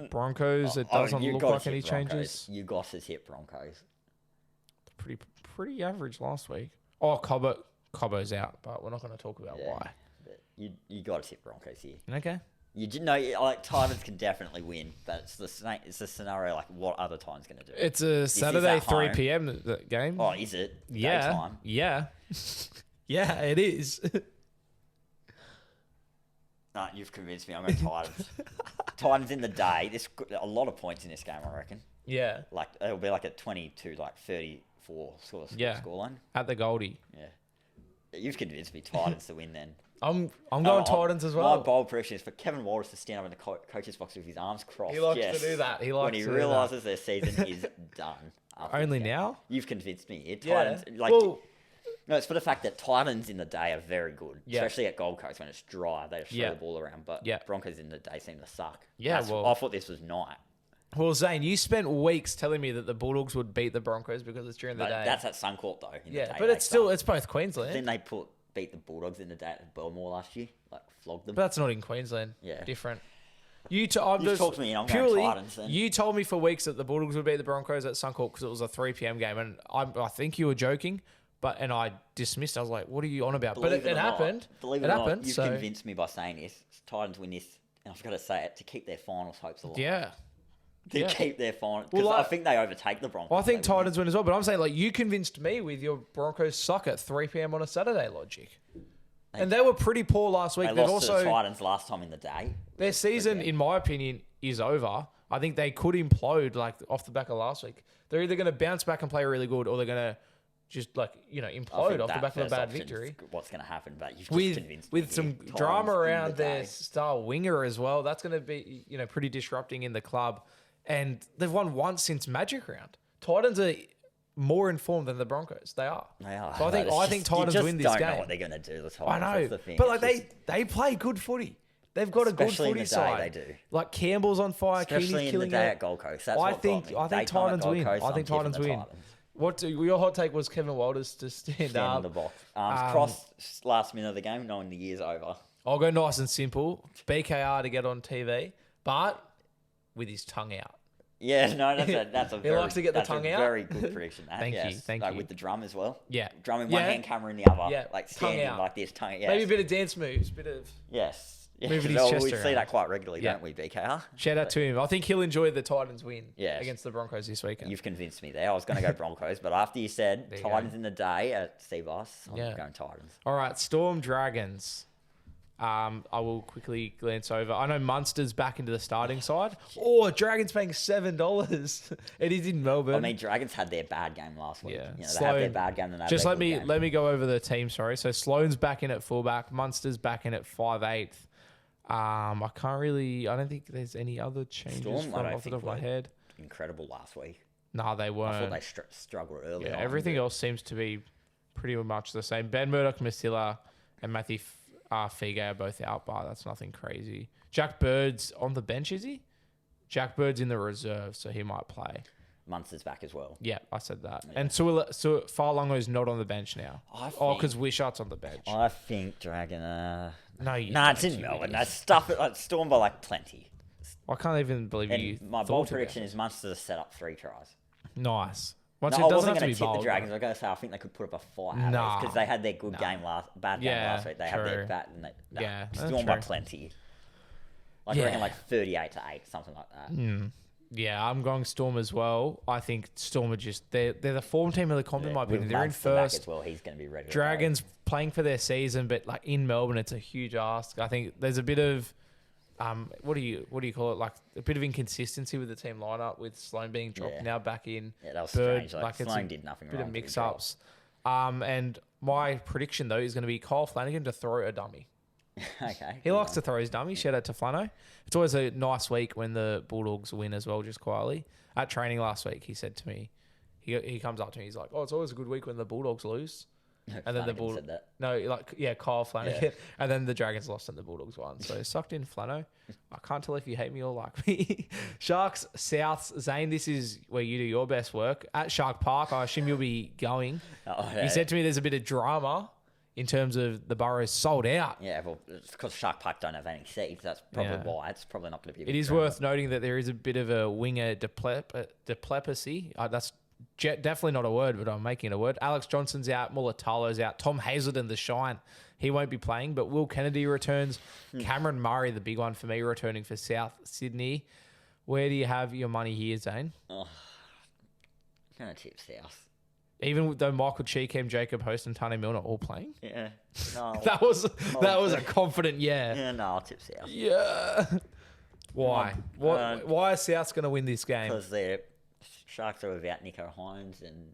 Broncos. It doesn't look like any changes. You Goss has hit Broncos. Pretty average last week. Oh, Cobbo's out, but we're not going to talk about why. But you got to hit Broncos here. Okay. You did know, like, Titans can definitely win, but it's the scenario like what other time's going to do. It's a Saturday 3 p.m. game. Oh, is it? Yeah. Daytime? Yeah. Yeah, it is. No, you've convinced me. I'm going Titans. Titans in the day. There's a lot of points in this game, I reckon. Yeah. Like, it'll be like a 22, like 34 scoreline. At the Goldie. Yeah. You've convinced me Titans to win then. I'm going Titans as well. My bold prediction is for Kevin Walters to stand up in the coach's box with his arms crossed. He likes to do that. When he realises their season is done. Only now? You've convinced me. Yeah. Titans, no, it's for the fact that Titans in the day are very good, especially at Gold Coast when it's dry. They just throw the ball around, but Broncos in the day seem to suck. Yeah, I thought this was night. Well, Zane, you spent weeks telling me that the Bulldogs would beat the Broncos because it's during the day. That's at Suncorp though. In the day, but it's both Queensland. Then they beat the Bulldogs in the day at Belmore last year, like flogged them. But that's not in Queensland. Yeah, different. You've talked to me, and I'm going Titans then. You told me for weeks that the Bulldogs would beat the Broncos at Suncorp because it was a 3 p.m. game, and I think you were joking. And I dismissed. I was like, "What are you on about?" But it happened. Believe it or not, you've convinced me by saying this. Titans win this, and I've got to say it to keep their finals hopes alive. Yeah. To keep their finals, because I think they overtake the Broncos. Well, I think Titans win as well, but I'm saying, like, you convinced me with your Broncos suck at 3 p.m. on a Saturday logic. And they were pretty poor last week. They lost to the Titans last time in the day. Their season, in my opinion, is over. I think they could implode, like, off the back of last week. They're either going to bounce back and play really good, or they're going to just implode off the back of a bad victory. What's going to happen? But you've just convinced me. With some drama around their star winger as well, that's going to be pretty disrupting in the club. And they've won once since Magic Round. Titans are more informed than the Broncos. They are. They are. So I think Titans win this game. Don't know what they're going to do. The Titans. I know, but like they play good footy. They've got a good footy side. They do. Like Campbell's on fire. Especially Keeney's in the killing day it. at Gold Coast. That's I think Titans win. I think Titans win. Your hot take was Kevin Walters to stand up in the box, arms crossed, last minute of the game, knowing the year's over. I'll go nice and simple. BKR to get on TV, but with his tongue out. Yeah, no, that's a he likes to get the tongue out. Very good prediction. Thank you. With the drum as well. Yeah, drum in one hand, camera in the other. Yeah, like standing like this, tongue. Yes. Maybe a bit of dance moves, Yes. Moving his chest we around. see that quite regularly, don't we, BKR? Shout out to him. I think he'll enjoy the Titans win against the Broncos this weekend. You've convinced me there. I was going to go Broncos, but after you said Titans in the day at Seabass, I'm going Titans. All right, Storm Dragons. I will quickly glance over. I know Munster's back into the starting side. Oh, Dragons paying $7. It is in Melbourne. I mean, Dragons had their bad game last week. Yeah, they had their bad game. Just let me go over the team. Sorry, so Sloane's back in at fullback. Munster's back in at 5'8". I don't think there's any other changes off the top of my head. Incredible last week. No, they weren't. I thought they struggled early. Yeah, everything else seems to be pretty much the same. Ben Murdoch, Masilla, and Matthew Figo are both out, but that's nothing crazy. Jack Bird's on the bench, is he? Jack Bird's in the reserve, so he might play. Munster's back as well. Yeah, I said that. Yeah. And Farlongo's not on the bench now. Because Wishart's on the bench. I think Dragon... it's in Melbourne. Stuff it Storm by like plenty. I can't even believe you. My bold prediction is Munster to set up 3 tries. Nice. I wasn't going to tip the Dragons. I was going to say I think they could put up a fight because they had their bad game last week. They had their bat and Storm by plenty. I reckon like 38-8, something like that. Yeah, I'm going Storm as well. I think Storm are they're the form team of the comp in my opinion. They're in first. As well. He's going to be ready. Dragons playing for their season, but like in Melbourne, it's a huge ask. I think there's a bit of what do you call it? Like a bit of inconsistency with the team lineup with Sloane being dropped now back in. Yeah, that was strange. Like Sloane did nothing wrong. Bit of mix-ups. And my prediction though is going to be Kyle Flanagan to throw a dummy. Okay. He likes to throw his dummy. Shout out to Flano. It's always a nice week when the Bulldogs win as well, just quietly. At training last week, he said to me, he comes up to me, he's like, "Oh, it's always a good week when the Bulldogs lose." And then the Flanagan said that. Kyle Flanagan. And then the Dragons lost and the Bulldogs won. So sucked in, Flano. I can't tell if you hate me or like me. Sharks, Souths. Zane, this is where you do your best work. At Shark Park, I assume you'll be going. He said to me there's a bit of drama in terms of the Burrows sold out. Yeah, well, it's because Shark Park don't have any seats. That's probably why. It's probably not going to be. It is worth noting that there is a bit of a winger diplomacy. That's definitely not a word, but I'm making it a word. Alex Johnson's out. Mulatalo's out. Tom Hazelden, the shine. He won't be playing, but Will Kennedy returns. Cameron Murray, the big one for me, returning for South Sydney. Where do you have your money here, Zane? I'm going to tip South. Even though Michael Cheekham, Jacob Host, and Tane Milner all playing? Yeah. No. that was a confident yeah. Yeah, no, I'll tip South. Yeah. Why? Why is South's going to win this game? Because the Sharks are without Nico Hines, and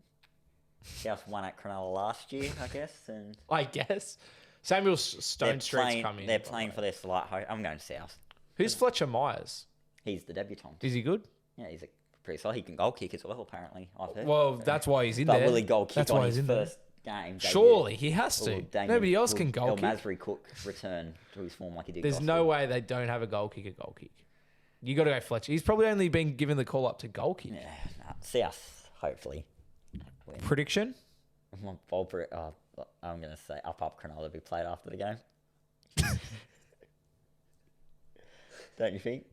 South won at Cronulla last year, I guess. And I guess. Samuel Stone Street's coming. They're playing for their slight hope. I'm going South. Who's Fletcher Myers? He's the debutant. Is he good? Yeah, he's pretty solid. He can goal kick as well, apparently, I've heard. Well, that's why he's in there. But will he goal kick on his first game? Surely, he has to. Nobody else can goal kick. Masri Cook return to his form like he did. There's no way they don't have a goal kick. You got to go Fletcher. He's probably only been given the call up to goal kick. Yeah, South, hopefully. Win. Prediction? I'm going to say up Cronulla to be played after the game. Don't you think?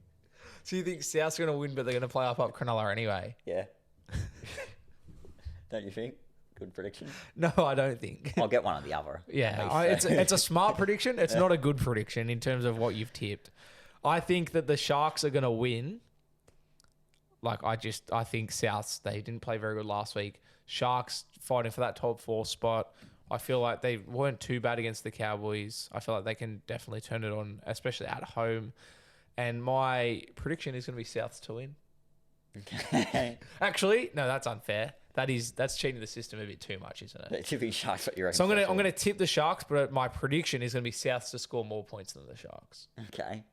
So you think South's going to win, but they're going to play up Cronulla anyway? Yeah. Don't you think? Good prediction. No, I don't think. I'll get one or the other. Yeah, it's a smart prediction. It's not a good prediction in terms of what you've tipped. I think that the Sharks are going to win. I think Souths, they didn't play very good last week. Sharks fighting for that top 4 spot. I feel like they weren't too bad against the Cowboys. I feel like they can definitely turn it on, especially at home. And my prediction is going to be Souths to win. Okay. Actually, no, that's unfair. That's cheating the system a bit too much, isn't it? Tipping Sharks, what you reckon? So I'm going to tip the Sharks, but my prediction is going to be Souths to score more points than the Sharks. Okay.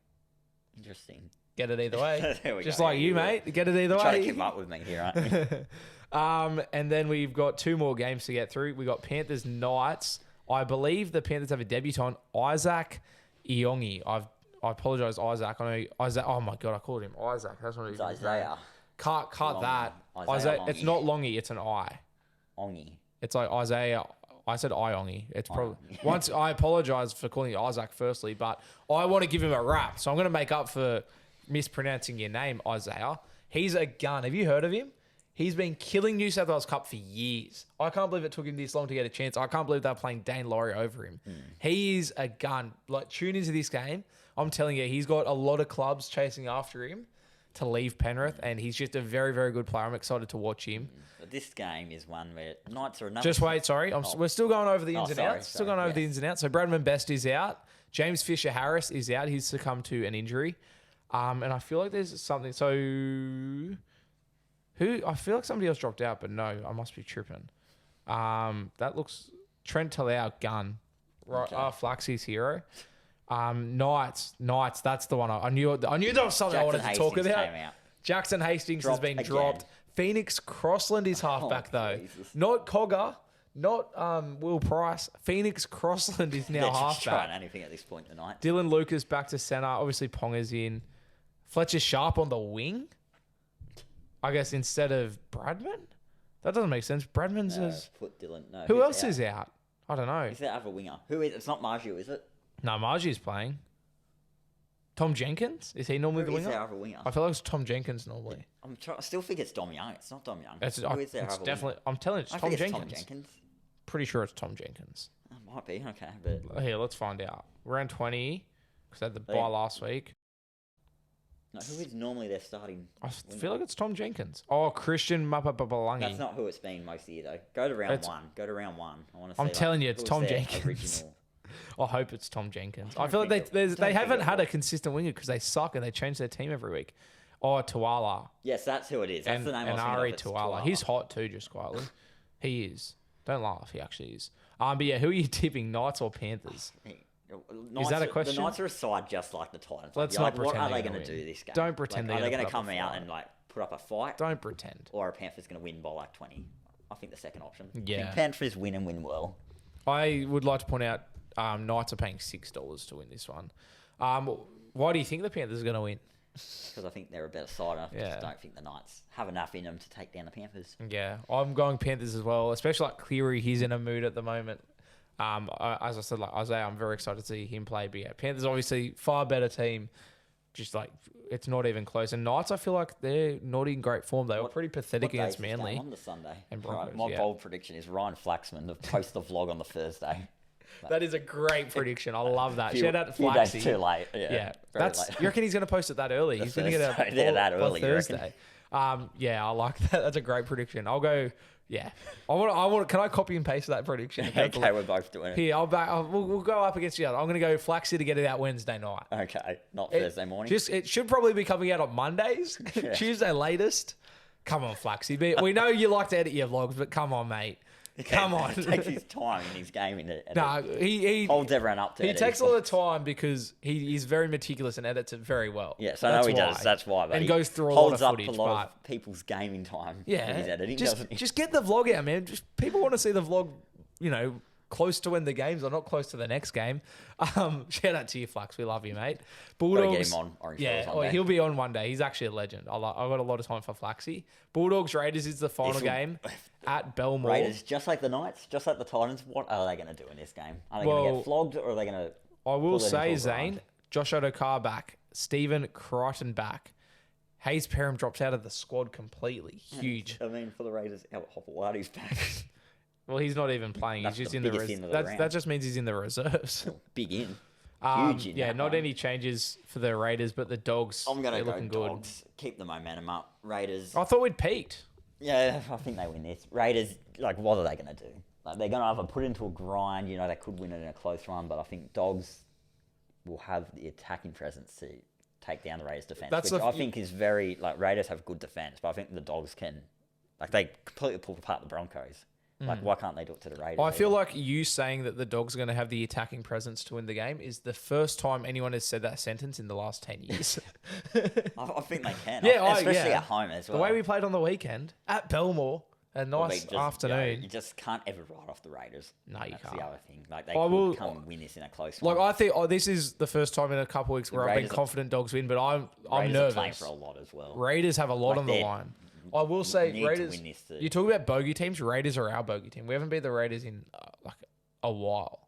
Interesting. Get it either way. There we Just go. like you, mate. Get it either way. Try to keep up with me here, aren't you? And then we've got 2 more games to get through. We got Panthers Knights. I believe the Panthers have a debutant, Isaac Iongi. I apologise, Isaac. I know Isaac. Oh my god, I called him Isaac. That's what it's Isaiah. Cut that. Isaiah. It's not Longy. It's an I. Ongi. It's like Isaiah. I said Iongi. It's probably once. I apologise for calling you Isaac firstly, but I want to give him a rap, so I'm going to make up for mispronouncing your name, Isaiah. He's a gun. Have you heard of him? He's been killing New South Wales Cup for years. I can't believe it took him this long to get a chance. I can't believe they're playing Dane Laurie over him. He is a gun. Tune into this game. I'm telling you, he's got a lot of clubs chasing after him to leave Penrith, and he's just a very, very good player. I'm excited to watch him. But this game is one where Knights are another... Just wait, sorry. We're still going over the ins and outs. Still going over the ins and outs. So Bradman Best is out. James Fisher-Harris is out. He's succumbed to an injury. And I feel like there's something... So... I feel like somebody else dropped out, but no, I must be tripping. That looks... Trent Talau, gun. Right, okay. Flaxy's hero. Knights, that's the one. I knew there was something I wanted to talk about. Jackson Hastings has been dropped. Phoenix Crossland is halfback though. Jesus. Not Cogger, not Will Price. Phoenix Crossland is now halfback. Trying anything at this point tonight. Dylan Lucas back to centre. Obviously Ponga's in. Fletcher Sharp on the wing. I guess instead of Bradman. That doesn't make sense. Bradman's is. Put Dylan. No. Who else is out? I don't know. Is there other winger? Who is? It's not Marju, is it? No, Margie's playing. Tom Jenkins? Is he normally the winger? Is there other winger? I feel like it's Tom Jenkins normally. I still think it's Dom Young. It's not Dom Young. It's definitely. I'm telling you, it's Tom Jenkins. Pretty sure it's Tom Jenkins. It might be, okay. But here, let's find out. Round 20, because they had the bye last week. No, who is normally their starting? I feel like it's Tom Jenkins. Oh, Christian Mapapalangi. That's not who it's been most of the year, though. Go to round one. I'm telling you, it's Tom Jenkins. Original. I hope it's Tom Jenkins. I feel like they haven't had a consistent winger because they suck and they change their team every week. Oh, Tuala. Yes, that's who it is. That's the name I was thinking of. Tuala. He's hot too, just quietly. He is. Don't laugh. He actually is. But yeah, who are you tipping, Knights or Panthers? Is that a question? The Knights are a side just like the Titans. Let's not pretend. What are they going to do this game? Don't pretend. Are they going to come out and put up a fight? Don't pretend. Or are Panthers going to win by 20? I think the second option. Yeah. I think Panthers win and win well. I would like to point out Knights are paying $6 to win this one. Why do you think the Panthers are going to win? Because I think they're a better side. I just don't think the Knights have enough in them to take down the Panthers. Yeah, I'm going Panthers as well, especially like Cleary. He's in a mood at the moment. As I said, like Isaiah, I'm very excited to see him play. But yeah, Panthers obviously far better team. Just like it's not even close. And Knights, I feel like they're not in great form. They were pretty pathetic against Manly. On the Sunday. And Broncos, my bold prediction is Ryan Flaxman to post the vlog on the Thursday. That is a great prediction. I love that. Shout out to few Flaxy. days too late. Yeah, late. You reckon he's going to post it that early? He's going to get it that early, Thursday. Yeah, I like that. That's a great prediction. I'll go. Yeah, I want. Can I copy and paste that prediction? Okay, we're both doing it. Here, we'll go up against each other. I'm going to go Flaxy to get it out Wednesday night. Okay, not Thursday morning. It should probably be coming out on Mondays, Tuesday latest. Come on, Flaxy. We know you like to edit your vlogs, but come on, mate. Come on. He takes his time in his game and he holds everyone up to it. He takes a lot of time because he's very meticulous and edits it very well. Yes, I know he does. That's why. But and goes through a lot of footage. Holds up a lot of people's gaming time. Yeah. When he's editing, just get the vlog out, man. People want to see the vlog, close to when the games are not close to the next game. Shout out to you, Flux. We love you, mate. Bulldogs. Gotta get him on Orange Fields one day. He'll be on one day. He's actually a legend. I've got a lot of time for Flaxy. Bulldogs Raiders is the final game at Belmore. Raiders, just like the Knights, just like the Titans. What are they going to do in this game? Are they going to get flogged or are they going to? I will say, Zane, Josh Adokar back, Stephen Crichton back. Hayes Perham drops out of the squad completely. Huge. I mean, for the Raiders, Hopewadi's back. Well, he's not even playing. He's just in the reserves. That just means he's in the reserves. Big in. Huge in. Yeah, not any changes for the Raiders, but the Dogs. I'm going to go Dogs. Keep the momentum up. Raiders. I thought we'd peaked. Yeah, I think they win this. Raiders, what are they going to do? They're going to either put into a grind. They could win it in a close run, but I think Dogs will have the attacking presence to take down the Raiders' defense, which I think is very... Raiders have good defense, but I think the Dogs can... they completely pull apart the Broncos. Why can't they do it to the Raiders? I feel like you saying that the Dogs are going to have the attacking presence to win the game is the first time anyone has said that sentence in the last 10 years. I think they can. Yeah, especially at home as well. The way we played on the weekend at Belmore, a nice afternoon. You just can't ever write off the Raiders. No, you can't. That's the other thing. They could come and win this in a close one. I think this is the first time in a couple of weeks where I've been confident Dogs win, but I'm nervous. Are playing for a lot as well. Raiders have a lot on the line. I will say, Raiders. You talk about bogey teams. Raiders are our bogey team. We haven't beat the Raiders in a while.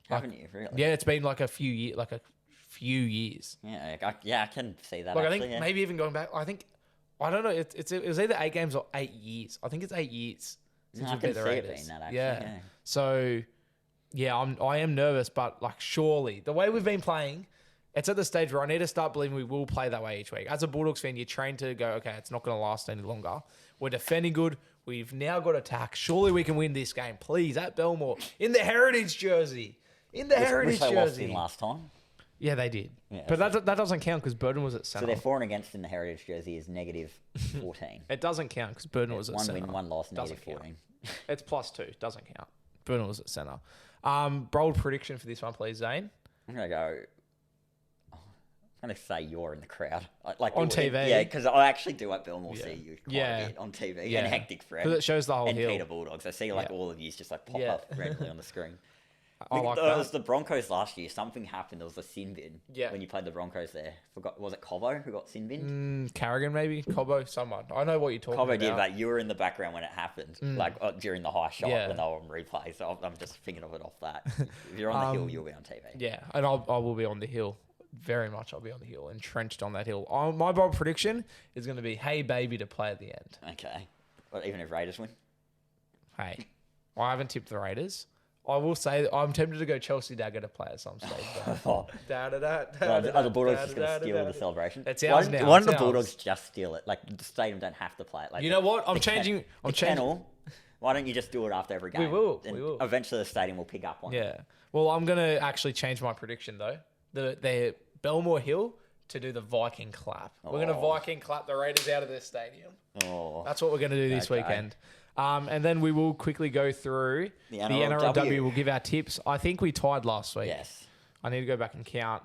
Haven't you? Really? Yeah, it's been a few years. Yeah, I can see that. I think maybe even going back. I don't know. It was either 8 games or 8 years. I think it's 8 years since we beat the Raiders. Yeah. So, I am nervous, but surely the way we've been playing. It's at the stage where I need to start believing we will play that way each week. As a Bulldogs fan, you're trained to go, okay, it's not going to last any longer. We're defending good. We've now got attack. Surely we can win this game. Please, at Belmore. In the Heritage jersey. Which they lost in last time. Yeah, they did. Yeah, but that doesn't count because Burton was at centre. So their for and against in the Heritage jersey is negative 14. It doesn't count because Burton was at centre. 1 win, 1 loss, negative 14. It's +2. Doesn't count. Burton was at centre. Bold prediction for this one, please, Zane. I'm going to go... I'm going to say you're in the crowd. On TV? Yeah, because I actually do at Belmore see you quite a bit on TV. And Hectic Fred. Because it shows the whole and hill. Peter Bulldogs. I see all of you just pop up randomly on the screen. I like that. It was the Broncos last year. Something happened. There was a sin bin when you played the Broncos there. Was it Cobbo who got sin binned? Carrigan maybe? Cobbo? Someone. I know what you're talking about. Cobbo did, but you were in the background when it happened, during the high shot when they were on replay. So I'm just thinking of it off that. If you're on the hill, you'll be on TV. Yeah, and I will be on the hill. Very much I'll be on the hill, entrenched on that hill. My bold prediction is going to be, hey, baby, to play at the end. Okay. Well, even if Raiders win? Hey, I haven't tipped the Raiders. I will say I'm tempted to go Chelsea Dagger to play at some stage. Are the Bulldogs just going to steal the celebration? It's ours now. Why don't the Bulldogs just steal it? The stadium don't have to play it. You know what? I'm changing. Why don't you just do it after every game? We will. Eventually the stadium will pick up on it. Yeah. Well, I'm going to actually change my prediction, though. The Belmore Hill to do the Viking clap. We're going to Viking clap the Raiders out of their stadium. That's what we're going to do this weekend. And then we will quickly go through the NRLW. We'll give our tips. I think we tied last week. Yes. I need to go back and count.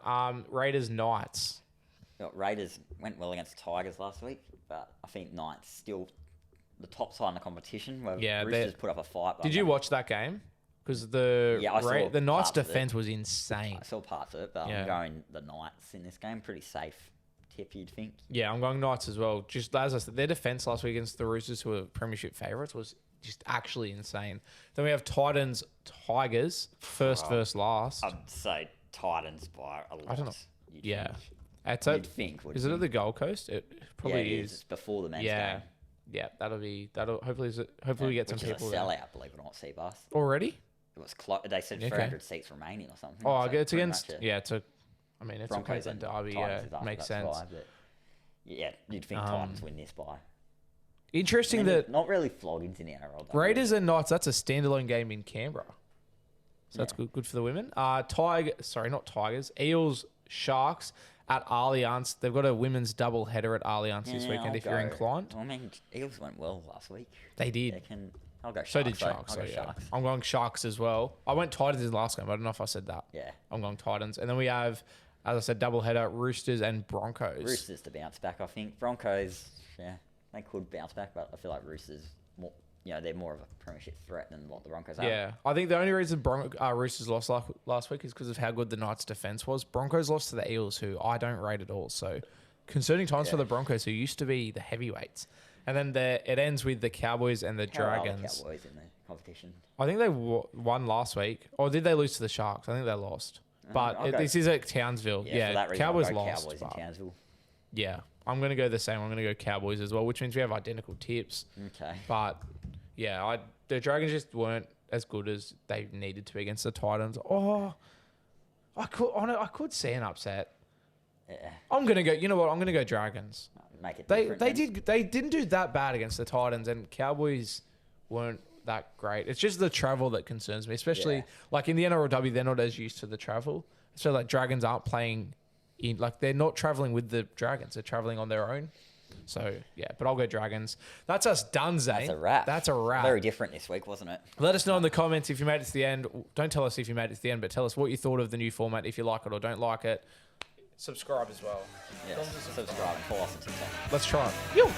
Raiders, Knights. Raiders went well against the Tigers last week, but I think Knights still the top side in the competition. Where Roosters put up a fight. Did you watch that game? because I saw the Knights' parts of it. defense was insane. I saw parts of it, but Yeah. I'm going the Knights in this game. Pretty safe tip, you'd think. Yeah, I'm going Knights as well. Just as I said, their defense last week against the Roosters, who were premiership favourites, was just actually insane. Then we have Titans, Tigers, first versus last. I'd say Titans by a lot. I don't know. You'd Yeah. think. You'd think. Is it at the Gold Coast? It probably Yeah, it is. It's before the men's Yeah. game. Yeah, that'll hopefully we get some Which is people a there. sellout, believe it or not, Seabus. Already. It was they said Okay. 300 seats remaining or something. Oh, so it's pretty against much it's a Broncos Queensland and derby. Titans Yeah, is after, makes that's sense. why, but yeah, you'd think Titans win this by. Interesting And that not really floggings in the NRL. Raiders and Knights. That's a standalone game in Canberra, so that's good for the women. Not Tigers. Eels, Sharks at Allianz. They've got a women's double header at Allianz this weekend. If you're inclined, I mean, Eels went well last week. they did. I'll go Sharks. So did Sharks. I'll go So yeah, Sharks. I'm going Sharks as well. I went Titans in the last game. I don't know if I said that. Yeah. I'm going Titans, and then we have, as I said, double header: Roosters and Broncos. Roosters to bounce back, I think. Broncos, yeah, they could bounce back, but I feel like Roosters more. They're more of a premiership threat than what the Broncos are. Yeah, I think the only reason Roosters lost last week is because of how good the Knights' defense was. Broncos lost to the Eels, who I don't rate at all. So, concerning times for the Broncos, who used to be the heavyweights. And then it ends with the Cowboys and the How are the Dragons. Cowboys in the competition? I think they won last week. Or did they lose to the Sharks? I think they lost. But this is at Townsville. For Yeah, that reason, Cowboys I'll go lost. Cowboys in but Townsville. yeah, I'm going to go the same. I'm going to go Cowboys as well, which means we have identical tips. Okay. But yeah, the Dragons just weren't as good as they needed to be against the Titans. Oh, I could see an upset. Yeah. I'm gonna go. You know what? I'm gonna go Dragons. Make it They different then. they didn't do that bad against the Titans, and Cowboys weren't that great. It's just the travel that concerns me, especially like in the NRLW, they're not as used to the travel. So like Dragons aren't playing in like they're not traveling with the Dragons. They're traveling on their own. So yeah, but I'll go Dragons. That's us done, Zane. That's a wrap. Very different this week, wasn't it? Let us know in the comments if you made it to the end. Don't tell us if you made it to the end, but tell us what you thought of the new format, if you like it or don't like it. Subscribe as well. Yes. Subscribe and follow us on TikTok. Let's try it. Yo!